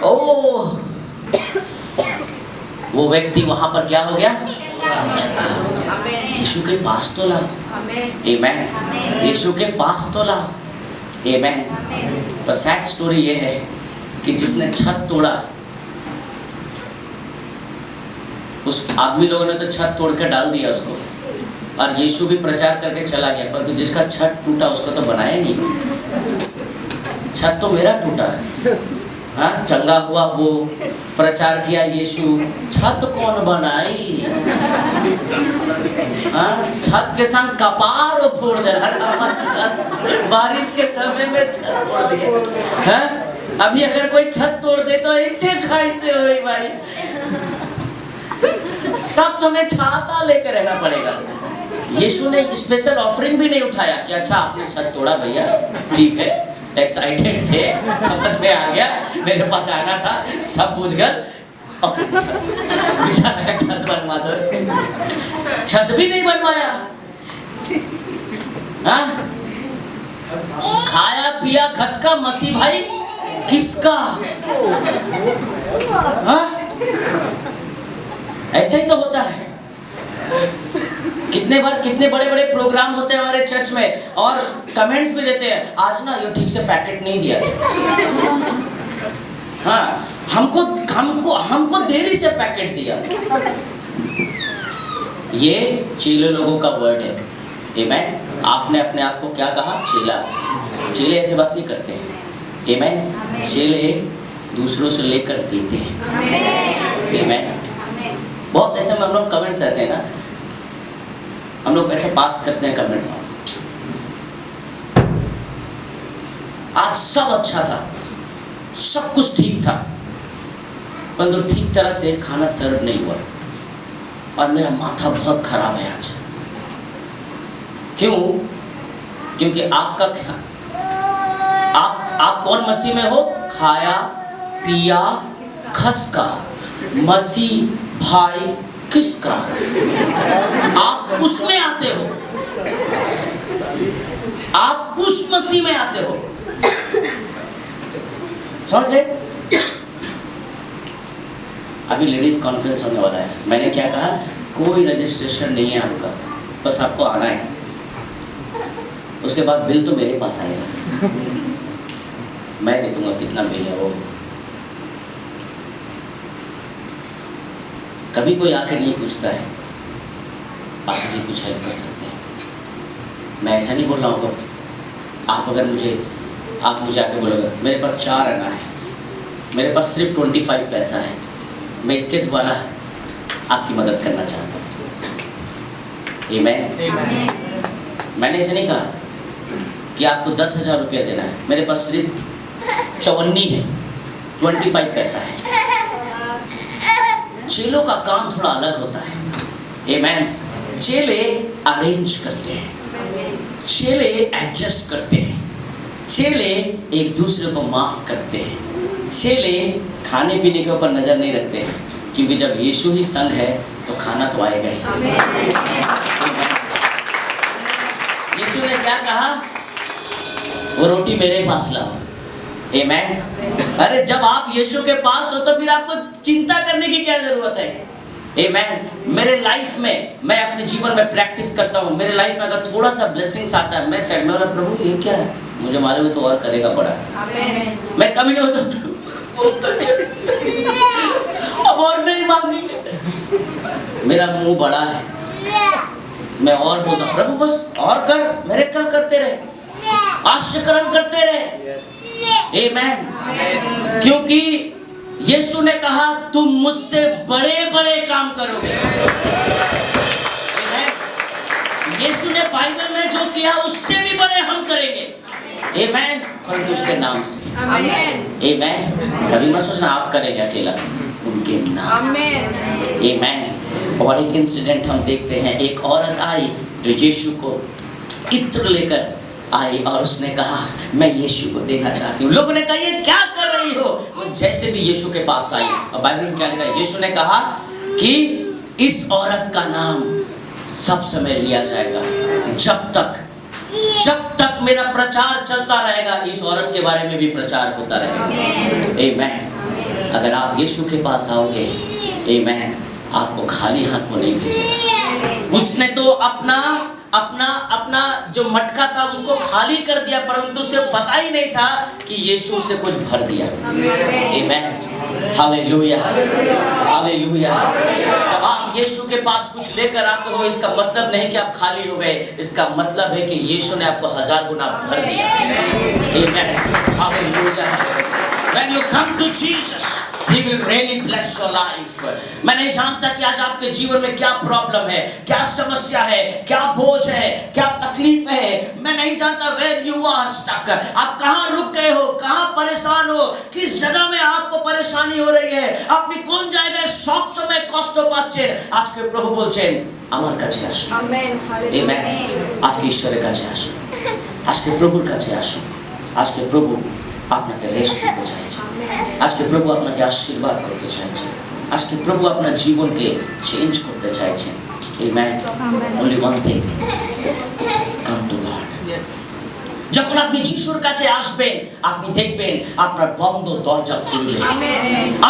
ओह, वो व्यक्ति वहां पर क्या हो गया? यीशु के पास तो लाओ। आमेन। यीशु के पास तो लाओ। आमेन। पर सैड स्टोरी ये है कि जिसने छत तोड़ा, उस आदमी लोगों ने तो छत तोड़ के डाल दिया उसको, और यीशु भी प्रचार करके चला गया, परंतु जिसका छत टूटा उसको तो बनाया नहीं। छत तो मेरा टूटा, हाँ, चंगा हुआ, वो प्रचार किया यीशु, छत कौन बनाई? हाँ, छत के संग कपार फोड़ दे रहा, बारिश के समय में छत तोड़ दिए। हाँ, अभी अगर कोई छत तोड़ दे तो ऐसे खाई से होई भाई, सब समय छाता लेकर रहना पड़ेगा। यीशु ने स्पेशल ऑफरिंग भी नहीं उठाया कि अच्छा आपने छत तोड़ा भैया, ठीक है, एक्साइटेड थे, समझ में आ गया, मेरे पास आना था, सब पूछ गए, बेचारा का छत बनवा दो। छत भी नहीं बनवाया। हाँ? खाया पिया घसका मसीह भाई किसका? हाँ? ऐसा ही तो होता है। कितने बार कितने बड़े बड़े प्रोग्राम होते हैं हमारे चर्च में, और कमेंट्स भी देते हैं, आज ना ये ठीक से पैकेट नहीं दिया था। हाँ, हमको देरी से पैकेट दिया। ये चेले लोगों का वर्ड है। आमेन। आपने अपने आप को क्या कहा? चेला। चेले ऐसे बात नहीं करते हैं। आमेन। चेले दूसरों से लेकर देते हैं। आमेन। बहुत ऐसे में हम लोग कमेंट्स देते हैं ना, हम लोग ऐसे पास करते हैं कमेंट्स। आज सब अच्छा था, सब कुछ ठीक था, परंतु ठीक तरह से खाना सर्व नहीं हुआ और मेरा माथा बहुत खराब है आज। क्यों? क्योंकि आपका आप कौन मसीह में हो? खाया पिया खसका, मसीह भाई किसका? आप उसमें आते हो, आप उस मसीह में आते हो। समझ गए? अभी लेडीज कॉन्फ्रेंस होने वाला है। मैंने क्या कहा? कोई रजिस्ट्रेशन नहीं है आपका, बस आपको आना है। उसके बाद बिल तो मेरे पास आएगा, मैं देखूंगा कितना बिल है वो। कभी कोई आकर नहीं पूछता है पास्टर जी कुछ हेल्प कर सकते हैं? मैं ऐसा नहीं बोल रहा हूँ। आप मुझे आके बोलोगे मेरे पास 4 आना है, मेरे पास सिर्फ 25 पैसा है, मैं इसके द्वारा आपकी मदद करना चाहता हूँ। आमीन। मैंने ऐसे नहीं कहा कि आपको 10,000 रुपया देना है, मेरे पास सिर्फ 54 है, 25 पैसा है। चेलों का काम थोड़ा अलग होता है। आमीन। चेले अरेंज करते हैं, चेले एडजस्ट करते हैं, चेले एक दूसरे को माफ करते हैं, चेले खाने पीने के ऊपर नजर नहीं रखते हैं, क्योंकि जब यीशु ही संग है तो खाना तो आएगा ही। यीशु ने क्या कहा? वो रोटी मेरे पास लाओ। आमीन। अरे जब आप यीशु के पास हो तो फिर आपको चिंता करने की क्या जरूरत है? आमीन। मेरे लाइफ में, मैं अपने जीवन में प्रैक्टिस करता हूँ, मेरे लाइफ में अगर थोड़ा सा ब्लेसिंग्स आता है, मैं सेड में बोला प्रभु ये क्या है, मुझे मालूम है तो और करेगा बड़ा। मैं कभी नहीं होता अब और नहीं मांगेंगे। मेरा मुंह बड़ा है, मैं और बोलता प्रभु बस और कर, मेरे कल करते रहे, आश्चर्यकरण करते रहे। आमीन। क्योंकि यीशु ने कहा तुम मुझसे बड़े-बड़े काम करोगे। यीशु ने बाइबल में जो किया उससे भी बड़े हम करेंगे। आमीन। परंतु उसके नाम से। आमीन। कभी मत सोचना आप करेंगे अकेला, उनके नाम से। आमीन। और एक इंसिडेंट हम देखते हैं, एक औरत आई जो यीशु को इत्र लेकर आई और उसने कहा मैं यीशु को देना चाहती हूँ। लोगों ने कहा ये क्या कर रही हो? वो जैसे भी यीशु के पास आई, और बाइबल में क्या लिखा है? यीशु ने कहा कि इस औरत का नाम सब समय लिया जाएगा, जब तक मेरा प्रचार चलता रहेगा इस औरत के बारे में भी प्रचार होता रहेगा। आमीन। अगर आप यीशु के पास आओगे, आमीन, आपको खाली हाथ वो नहीं भेजेगा। उसने तो अपना जो मटका था उसको खाली कर दिया, परंतु उसे पता ही नहीं था कि यीशु उसे कुछ भर दिया। आमीन। Hallelujah, hallelujah. जब आप यीशु के पास कुछ लेकर आते हो, इसका मतलब नहीं कि आप खाली हो गए, इसका मतलब है कि यीशु ने आपको 1000 गुना भर दिया। आमीन। Hallelujah. When you come to Jesus, He will really bless your life. मैं नहीं जानता कि आज आपके जीवन में क्या प्रॉब्लम है, क्या समस्या है, क्या बोझ है, क्या तकलीफ है। मैं नहीं जानता where you are stuck. आप कहाँ रुक गए हो, कहाँ परेशान हो, किस जगह में आपको परेशानी हो रही है, আপনি কোন জায়গায় সব সময় কষ্ট পাচ্ছেন। আজকে প্রভু বলছেন আমার কাছে আসুন। আমেন। আজকে ঈশ্বরের কাছে আসুন, আজকে প্রভুর কাছে আসুন। আজকে প্রভু আপনাকে রেস্ট দিতে চাইছেন, আজকে প্রভু আপনাকে আশীর্বাদ করতে চাইছেন, আজকে প্রভু আপনার জীবনকে চেঞ্জ করতে চাইছেন। Amen. only one thing, come to God. যখন আপনি যিশুর কাছে আসবেন, আপনি দেখবেন আপনার বন্ধ দরজা খুলবে।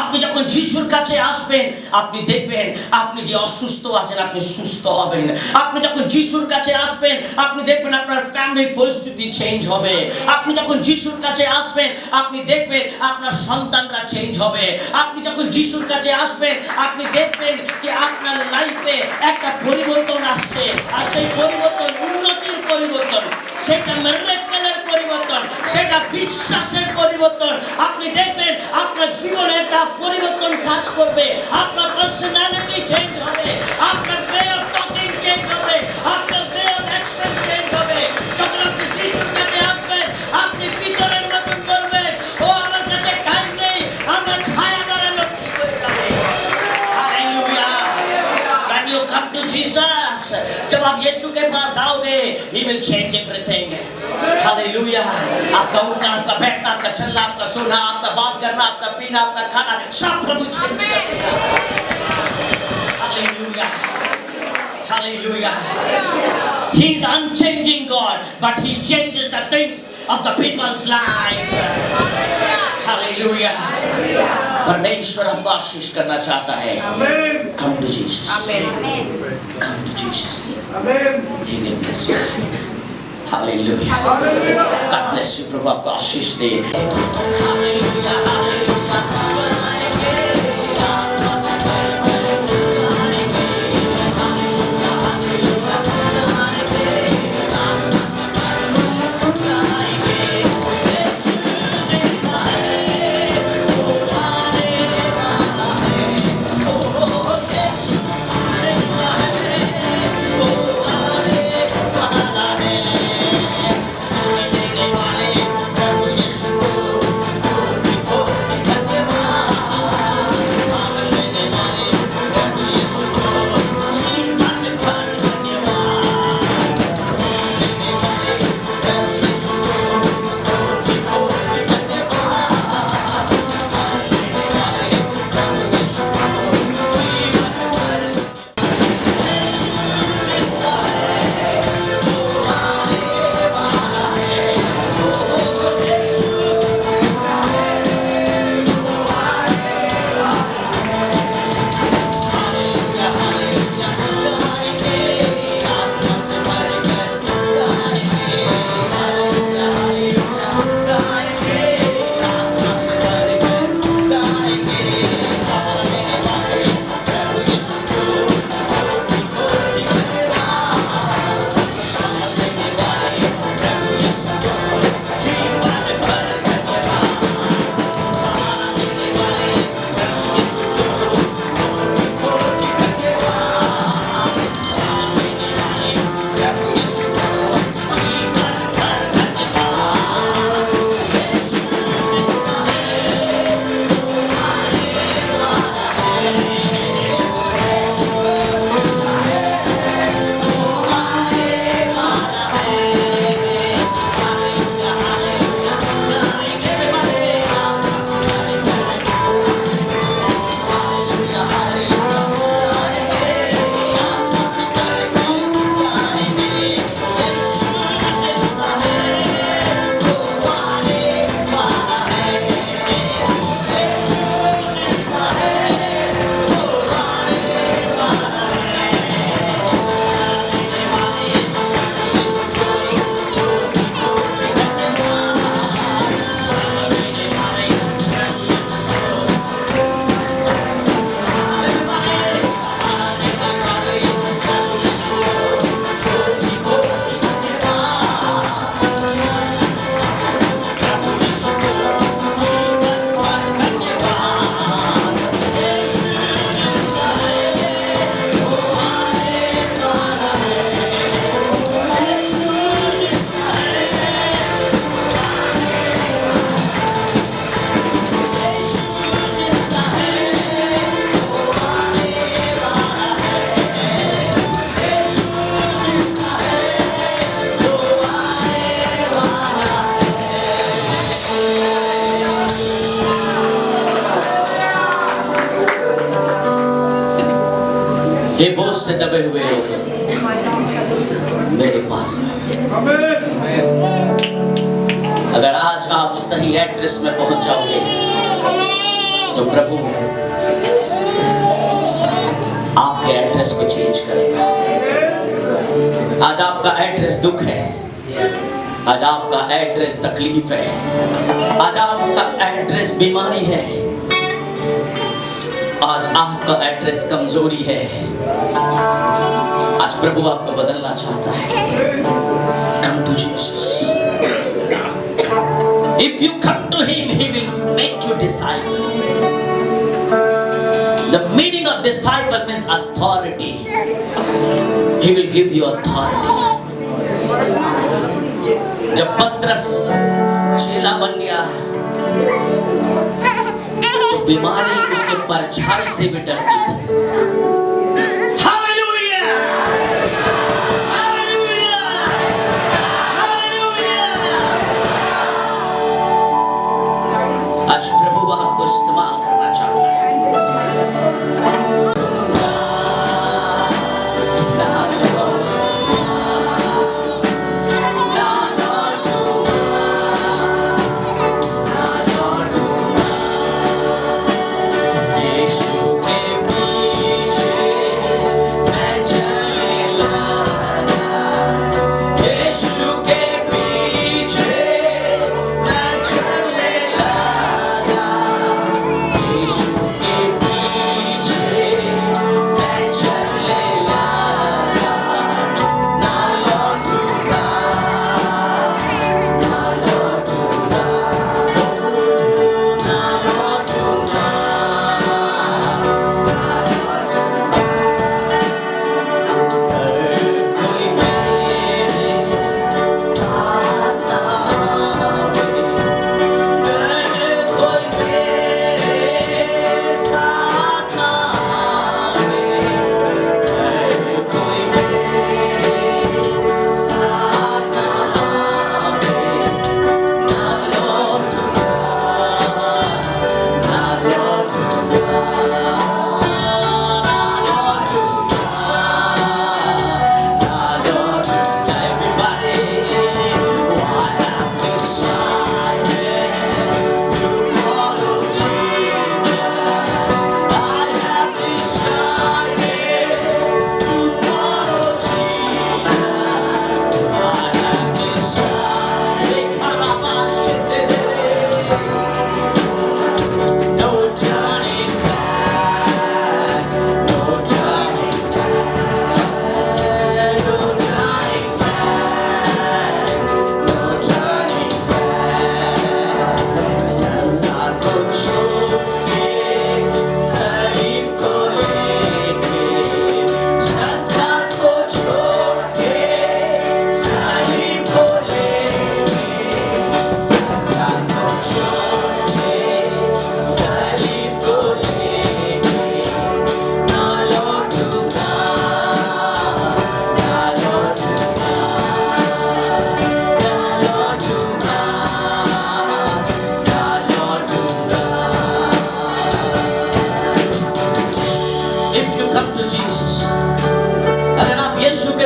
আপনি যখন যিশুর কাছে আসবেন, আপনি দেখবেন আপনি যে অসুস্থ আছেন আপনি সুস্থ হবেন। আপনি যখন যিশুর কাছে আসবেন, আপনি দেখবেন আপনার ফ্যামিলির পরিস্থিতি চেঞ্জ হবে। আপনি যখন যিশুর কাছে আসবেন, আপনি দেখবেন আপনার সন্তানরা চেঞ্জ হবে। আপনি যখন যিশুর কাছে আসবেন, আপনি দেখবেন যে আপনার লাইফে একটা পরিবর্তন আসছে, আর সেই পরিবর্তন উন্নতির পরিবর্তন, সেটা মিরাকেলের পরিবর্তন, সেটা বিশ্বাসের পরিবর্তন। আপনি দেখবেন আপনার জীবনে একটা পরিবর্তন কাজ করবে, আপনার পার্সোনালিটি চেঞ্জ হবে, আপনার ওয়ে অফ টকিং চেঞ্জ হবে, আপনার ওয়ে অফ অ্যাকশন চেঞ্জ হবে। যখন আপনি যিশুর কাছে আসবেন, আপনি ভিতরের মতন বলবেন ও আমার কাছে টাইম নেই, আমার ছায়া বাড়ানো কি করে Jesus. जब आप यीशु के पास आओगे, He will change everything. Hallelujah. आपका उठना, आपका बैठना, आपका चलना, आपका सोना, आपका बात करना, आपका पीना, आपका खाना, सब प्रभु चेंज करेगा. Hallelujah. Hallelujah. He is unchanging God, but He changes the things of the people's life. Hallelujah. परमेश्वर आपको आशीष करना चाहता है. Come to Jesus. Come to Jesus. He will bless you. Hallelujah. God bless you. प्रभु आपको आशीष दे. Hallelujah. Hallelujah. ये बोझ से दबे हुए लोग मेरे पास आए। अगर आज आप सही एड्रेस में पहुंच जाओगे तो प्रभु आपके एड्रेस को चेंज करेगा। आज आपका एड्रेस दुख है, आज आपका एड्रेस तकलीफ है, आज आपका एड्रेस बीमारी है, आज आपका एड्रेस कमजोरी है। आज प्रभु आपको बदलना चाहता है। Come to Jesus. If you come to Him, He will make you disciple. The meaning of disciple means authority. He will give you authority. जब पतरस चेला बन गया तो बीमारी उसके परछाई से भी डरती थी। हालेलुया! आज प्रभु आपको इस्तेमाल करना चाहता है।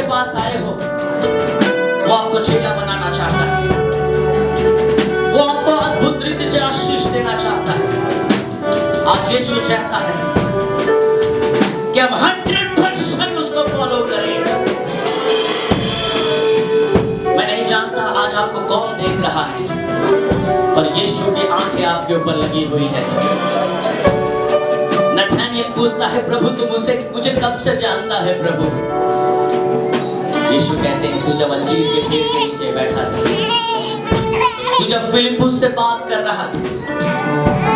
पास आए हो, वो आपको चेला बनाना चाहता है, वो आपको अद्भुत रीति से आशीष देना चाहता है। आज यीशु चाहता है कि हम 100% उसको फॉलो करें। मैं नहीं जानता आज आपको कौन देख रहा है, पर यीशु की आंखें आपके ऊपर लगी हुई है। नथानिएल पूछता है, प्रभु तुम मुझे कब से जानता है प्रभु? यीशु कहते हैं, तू जब अंजीर के पेड़ के नीचे बैठा था, तू जब फिलिप्पुस से बात कर रहा था।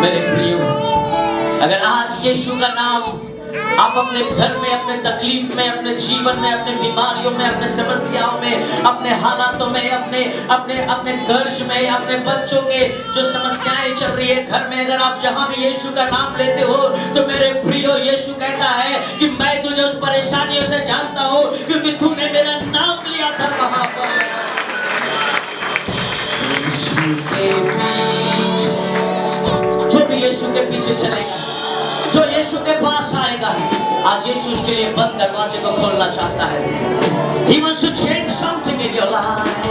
मेरे प्रियो, अगर आज यीशु का नाम आप अपने घर में, अपने तकलीफ में, अपने जीवन में, अपने बीमारियों में, अपने समस्याओं में, अपने हालातों में, अपने कर्ज में, अपने बच्चों के जो समस्याएं चल रही है घर में, अगर आप जहां भी यीशु का नाम लेते हो, तो मेरे प्रियो यीशु कहता है कि मैं तुझे उस परेशानियों से जानता हूं, क्योंकि तूने मेरा नाम लिया था वहां पर। जो भी यीशु के पीछे चलेगा, जो यीशु के पास आएगा, आज यीशु उसके लिए बंद दरवाजे को खोलना चाहता है। He wants to change something in your life.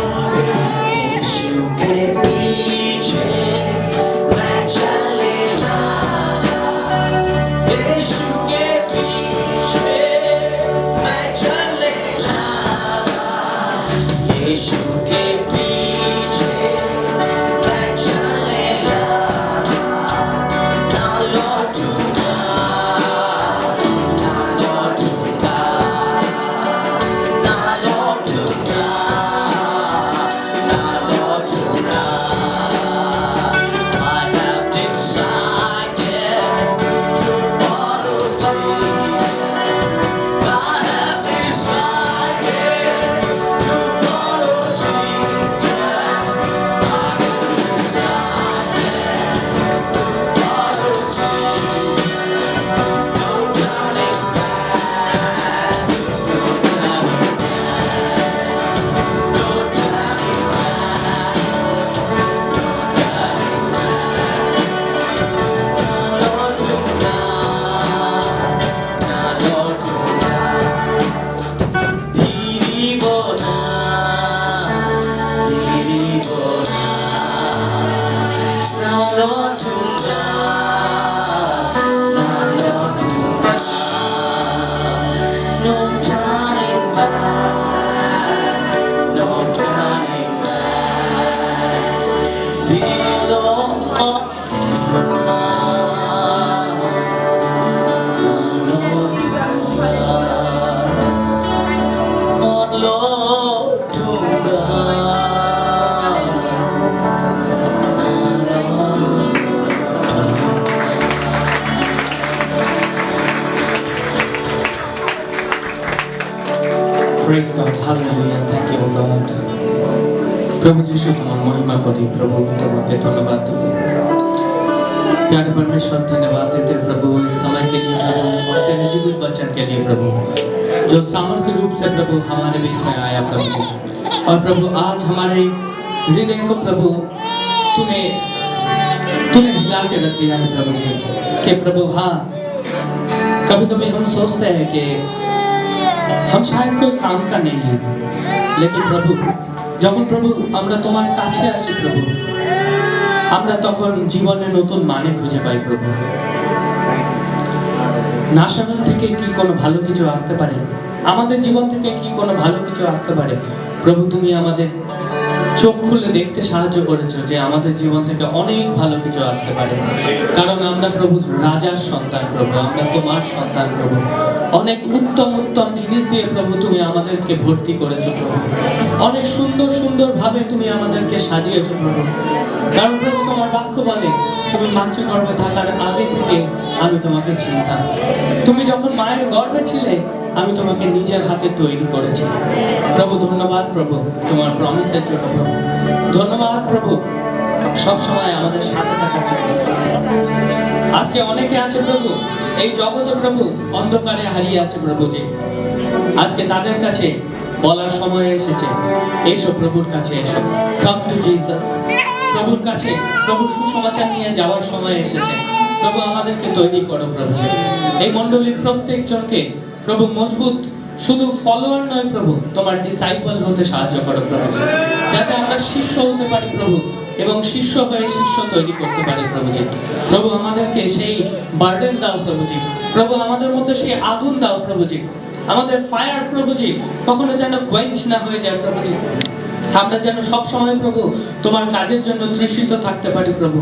यीशु के पीछे मैं चलेगा, यीशु के पीछे मैं चलेगा, यीशु के पीछे मैं चलेगा, ना लौटूंगा, ना लौटूंगा, ना लौटूंगा, ना लौटूंगा। Praise God. Hallelujah. Thank you, God. प्रभु यीशु तुम्हारी महिमा करी प्रभु तुम्हारे धन्यवाद देते प्यारे परमेश्वर धन्यवाद देते प्रभु इस समय के लिए प्रभु और तेरे जीवित वचन के लिए प्रभु जो सामर्थ्य रूप से प्रभु हमारे बीच में आया प्रभु और प्रभु आज हमारे हृदय को प्रभु तूने हिला के रख दिया है प्रभु जी कि प्रभु हाँ कभी कभी हम सोचते हैं कि हम शायद कोई काम का नहीं है लेकिन प्रभु যখন প্রভু আমরা তোমার কাছে আসি প্রভু আমরা তখন জীবনে নতুন মানে খুঁজে পাই প্রভু নাশাবাদ থেকে কি কোনো ভালো কিছু আসতে পারে আমাদের জীবন থেকে কি কোনো ভালো কিছু আসতে পারে প্রভু তুমি আমাদের চোখ খুলে দেখতে সাহায্য করেছো যে আমাদের জীবন থেকে অনেক ভালো কিছু আসতে পারে কারণ আমরা প্রভু রাজার সন্তান প্রভু আমরা তোমার সন্তান প্রভু অনেক উত্তম উত্তম জিনিস দিয়ে প্রভু তুমি আমাদেরকে ভর্তি করেছো প্রভু অনেক সুন্দর সুন্দর ভাবে তুমি আমাদেরকে সাজিয়েছো প্রভু কারণ প্রভু তোমার বাক্য বলে তুমি মাতৃগর্ভে থাকার আগে থেকে আমি তোমাকে চিনতাম তুমি যখন মায়ের গর্ভে ছিলে আমি তোমাকে নিজের হাতে তৈরি করেছি প্রভু ধন্যবাদ প্রভু তোমার প্রমিসের জন্য প্রভু ধন্যবাদ প্রভু সব সময় আমাদের সাথে থাকার জন্য আজকে অনেকে আছে প্রভু এই জগতে প্রভু অন্ধকারে হারিয়ে আছে প্রভু জি আজকে তাদের কাছে বলার সময় এসেছে এসো প্রভুর কাছে এসো কাম টু জিসাস প্রভুর কাছে প্রভু সুসমাচার নিয়ে যাওয়ার সময় এসেছে প্রভু আমাদেরকে তৈরি করো প্রভু জি এই মণ্ডলীর প্রত্যেকজনকে প্রভু মজবুত শুধু ফলোয়ার নয় প্রভু তোমার ডিসাইপল হতে সাহায্য করো প্রভু যাতে আমরা শিষ্য হতে পারি প্রভু এবং শিষ্য হয়ে শিষ্য তৈরি করতে পারি প্রভুজি প্রভু আমাদেরকে সেই বার্ডেন দাও প্রভুজি প্রভু আমাদের মধ্যে সেই আগুন দাও প্রভুজি আমাদের ফায়ার প্রভুজি কখনো যেন কোয়েঞ্চ না হয়ে যায় প্রভুজি আমরা যেন সব সময় প্রভু তোমার কাজের জন্য তৃষিত থাকতে পারি প্রভু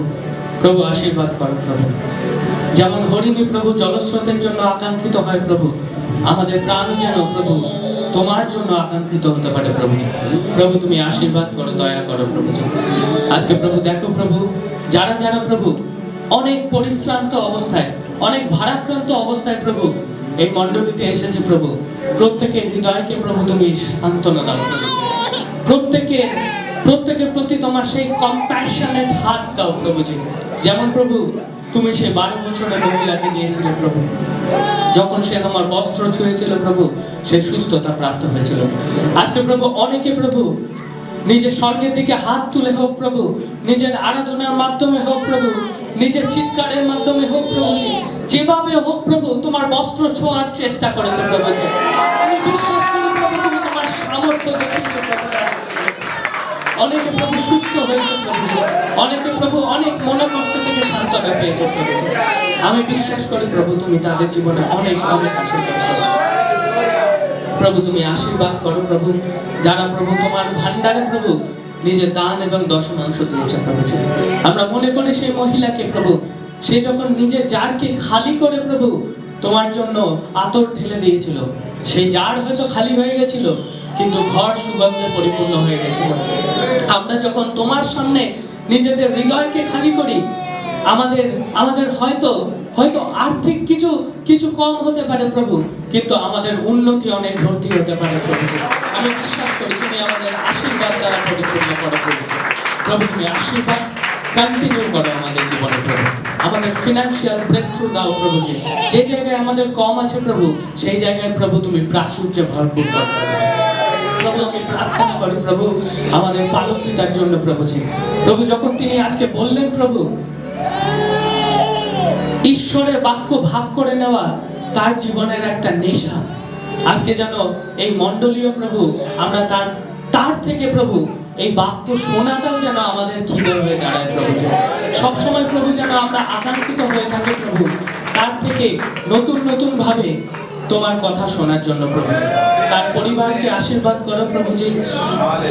প্রভু আশীর্বাদ করো প্রভু যেমন হরিণী প্রভু জলস্রোতের জন্য আকাঙ্ক্ষিত হয় প্রভু আমাদের প্রাণ যেন প্রভু তোমার জন্য আকাঙ্ক্ষিত হতে পারে প্রভু প্রভু তুমি আশীর্বাদ করো দয়া করো প্রভু আজকে প্রভু দেখো প্রভু যারা যারা প্রভু অনেক পরিশ্রান্ত অবস্থায় অনেক ভারাক্রান্ত অবস্থায় প্রভু এই মণ্ডলীতে এসেছে প্রভু প্রত্যেকের হৃদয়কে প্রভু তুমি সান্ত্বনা দাও প্রত্যেকের প্রতি তোমার সেই কম্প্যাশনেট হাত দাও প্রভুজি যেমন প্রভু তুমি সেই 12 বছরের মহিলাকে দিয়েছিলে প্রভু যখন সে তোমার বস্ত্র ছুঁয়েছিল প্রভু সে সুস্থতা প্রাপ্ত হয়েছিল আজকে প্রভু অনেকে প্রভু নিজের স্বর্গের দিকে হাত তুলে হোক প্রভু নিজের আরাধনার মাধ্যমে হোক প্রভু নিজের চিৎকারের মাধ্যমে হোক প্রভু যেভাবে হোক প্রভু তোমার বস্ত্র ছোঁয়ার চেষ্টা করেছে প্রভু আমি বিশ্বাস করি প্রভু তুমি তোমার সামর্থ্য দেখিয়েছো প্রভু অনেকে প্রভু সুস্থ হয়েছে প্রভু অনেকে প্রভু অনেক মনে কষ্ট থেকে সান্ত্বনা পেয়েছে প্রভু আমি বিশ্বাস করি প্রভু তুমি তাদের জীবনে অনেক অনেক আশীর্বাদ করো প্রভু তুমি আশীর্বাদ করো প্রভু যারা প্রভু তোমার ভান্ডারে প্রভু নিজের দান এবং দশমাংশ দিয়েছে প্রভু আমরা মনে করি সেই মহিলাকে প্রভু সে যখন নিজের জারকে খালি করে প্রভু তোমার জন্য আতর ঢেলে দিয়েছিল সেই জার হয়তো খালি হয়ে গেছিল কিন্তু ঘর সুগন্ধে পরিপূর্ণ হয়ে গেছিল আমরা যখন তোমার সামনে নিজেদের হৃদয়কে খালি করি আমাদের হয়তো আর্থিক কিছু কম হতে পারে প্রভু কিন্তু আমাদের উন্নতি অনেক ভর্তি হতে পারে প্রভু আমি বিশ্বাস করি তুমি আমাদের আশীর্বাদ দ্বারা পরিপূর্ণ করো প্রভু তুমি আশীর্বাদ কন্টিনিউ করো আমাদের জীবনে প্রভু আমাদের ফিনান্সিয়াল ব্রেকথ্রু দাও প্রভু যে জায়গায় আমাদের কম আছে প্রভু সেই জায়গায় প্রভু তুমি প্রাচুর্যে ভরপুর করো প্রভু আমি প্রার্থনা করি প্রভু আমাদের পালক পিতার জন্য প্রভু যখন তিনি আজকে বললেন প্রভু ঈশ্বরের বাক্য ভাগ করে নেওয়া তার জীবনের একটা নেশা আজকে যেন এই মণ্ডলীয় প্রভু আমরা তার থেকে প্রভু এই বাক্য শোনাটাও যেন আমাদের খিদে হয়ে দাঁড়ায় প্রভু সবসময় প্রভু যেন আমরা আকাঙ্ক্ষিত হয়ে থাকি প্রভু তার থেকে নতুন ভাবে তোমার কথা শোনার জন্য প্রভু তার পরিবারকে আশীর্বাদ করো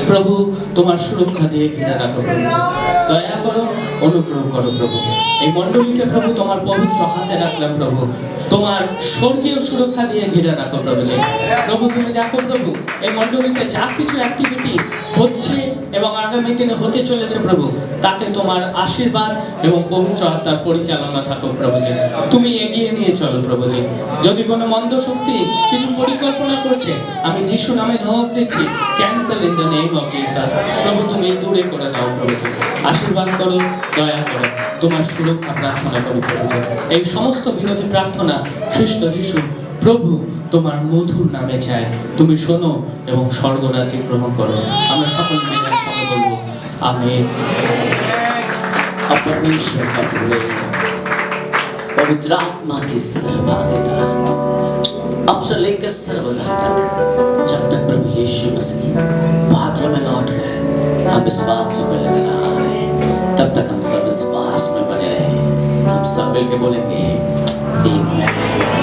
প্রভু তোমার সুরক্ষা দিয়ে ঘিরে রাখো প্রভু দয়া করো অনুগ্রহ করো প্রভু এই মণ্ডলীকে প্রভু তোমার পবিত্র হাতে রাখলাম প্রভু তোমার স্বর্গীয় সুরক্ষা দিয়ে ঘিরে রাখো প্রভু তুমি দেখো প্রভু এই মণ্ডলীতে যা কিছু অ্যাক্টিভিটি হচ্ছে এবং আগামী দিনে হতে চলেছে প্রভু, তাতে তোমার আশীর্বাদ এবং পবিত্র আত্মার পরিচালনা থাকুক প্রভুজি। তুমি এগিয়ে নিয়ে চলো প্রভুজি। যদি কোনো মন্দ শক্তি কিছু পরিকল্পনা করছে, আমি যিশু নামে ধমক দিচ্ছি, cancel in the name of Jesus. প্রভু তুমি দূরে করে দাও প্রভুজি, আশীর্বাদ করো, দয়া করো, তোমার সুরক্ষা প্রার্থনা করি প্রভুজি। এই সমস্ত বিরোধী প্রার্থনা খ্রিস্ট যিশু প্রভু তোমার মধুর নামে চাই, তুমি শোনো এবং স্বর্গরাজ্যে গ্রহণ করো। আমরা সকল মিলে একসঙ্গে বলবো আমেন। अब परमेश्वर का बोले पवित्र आत्मा की सहभागिता अब से लेकर सर्वदा तक, जब तक प्रभु यीशु मसीह पात्र में लौट कर हम विश्वास से मिलने रहा है, तब तक हम सब विश्वास में बने रहे। हम सब मिलके बोलेंगे आमीन।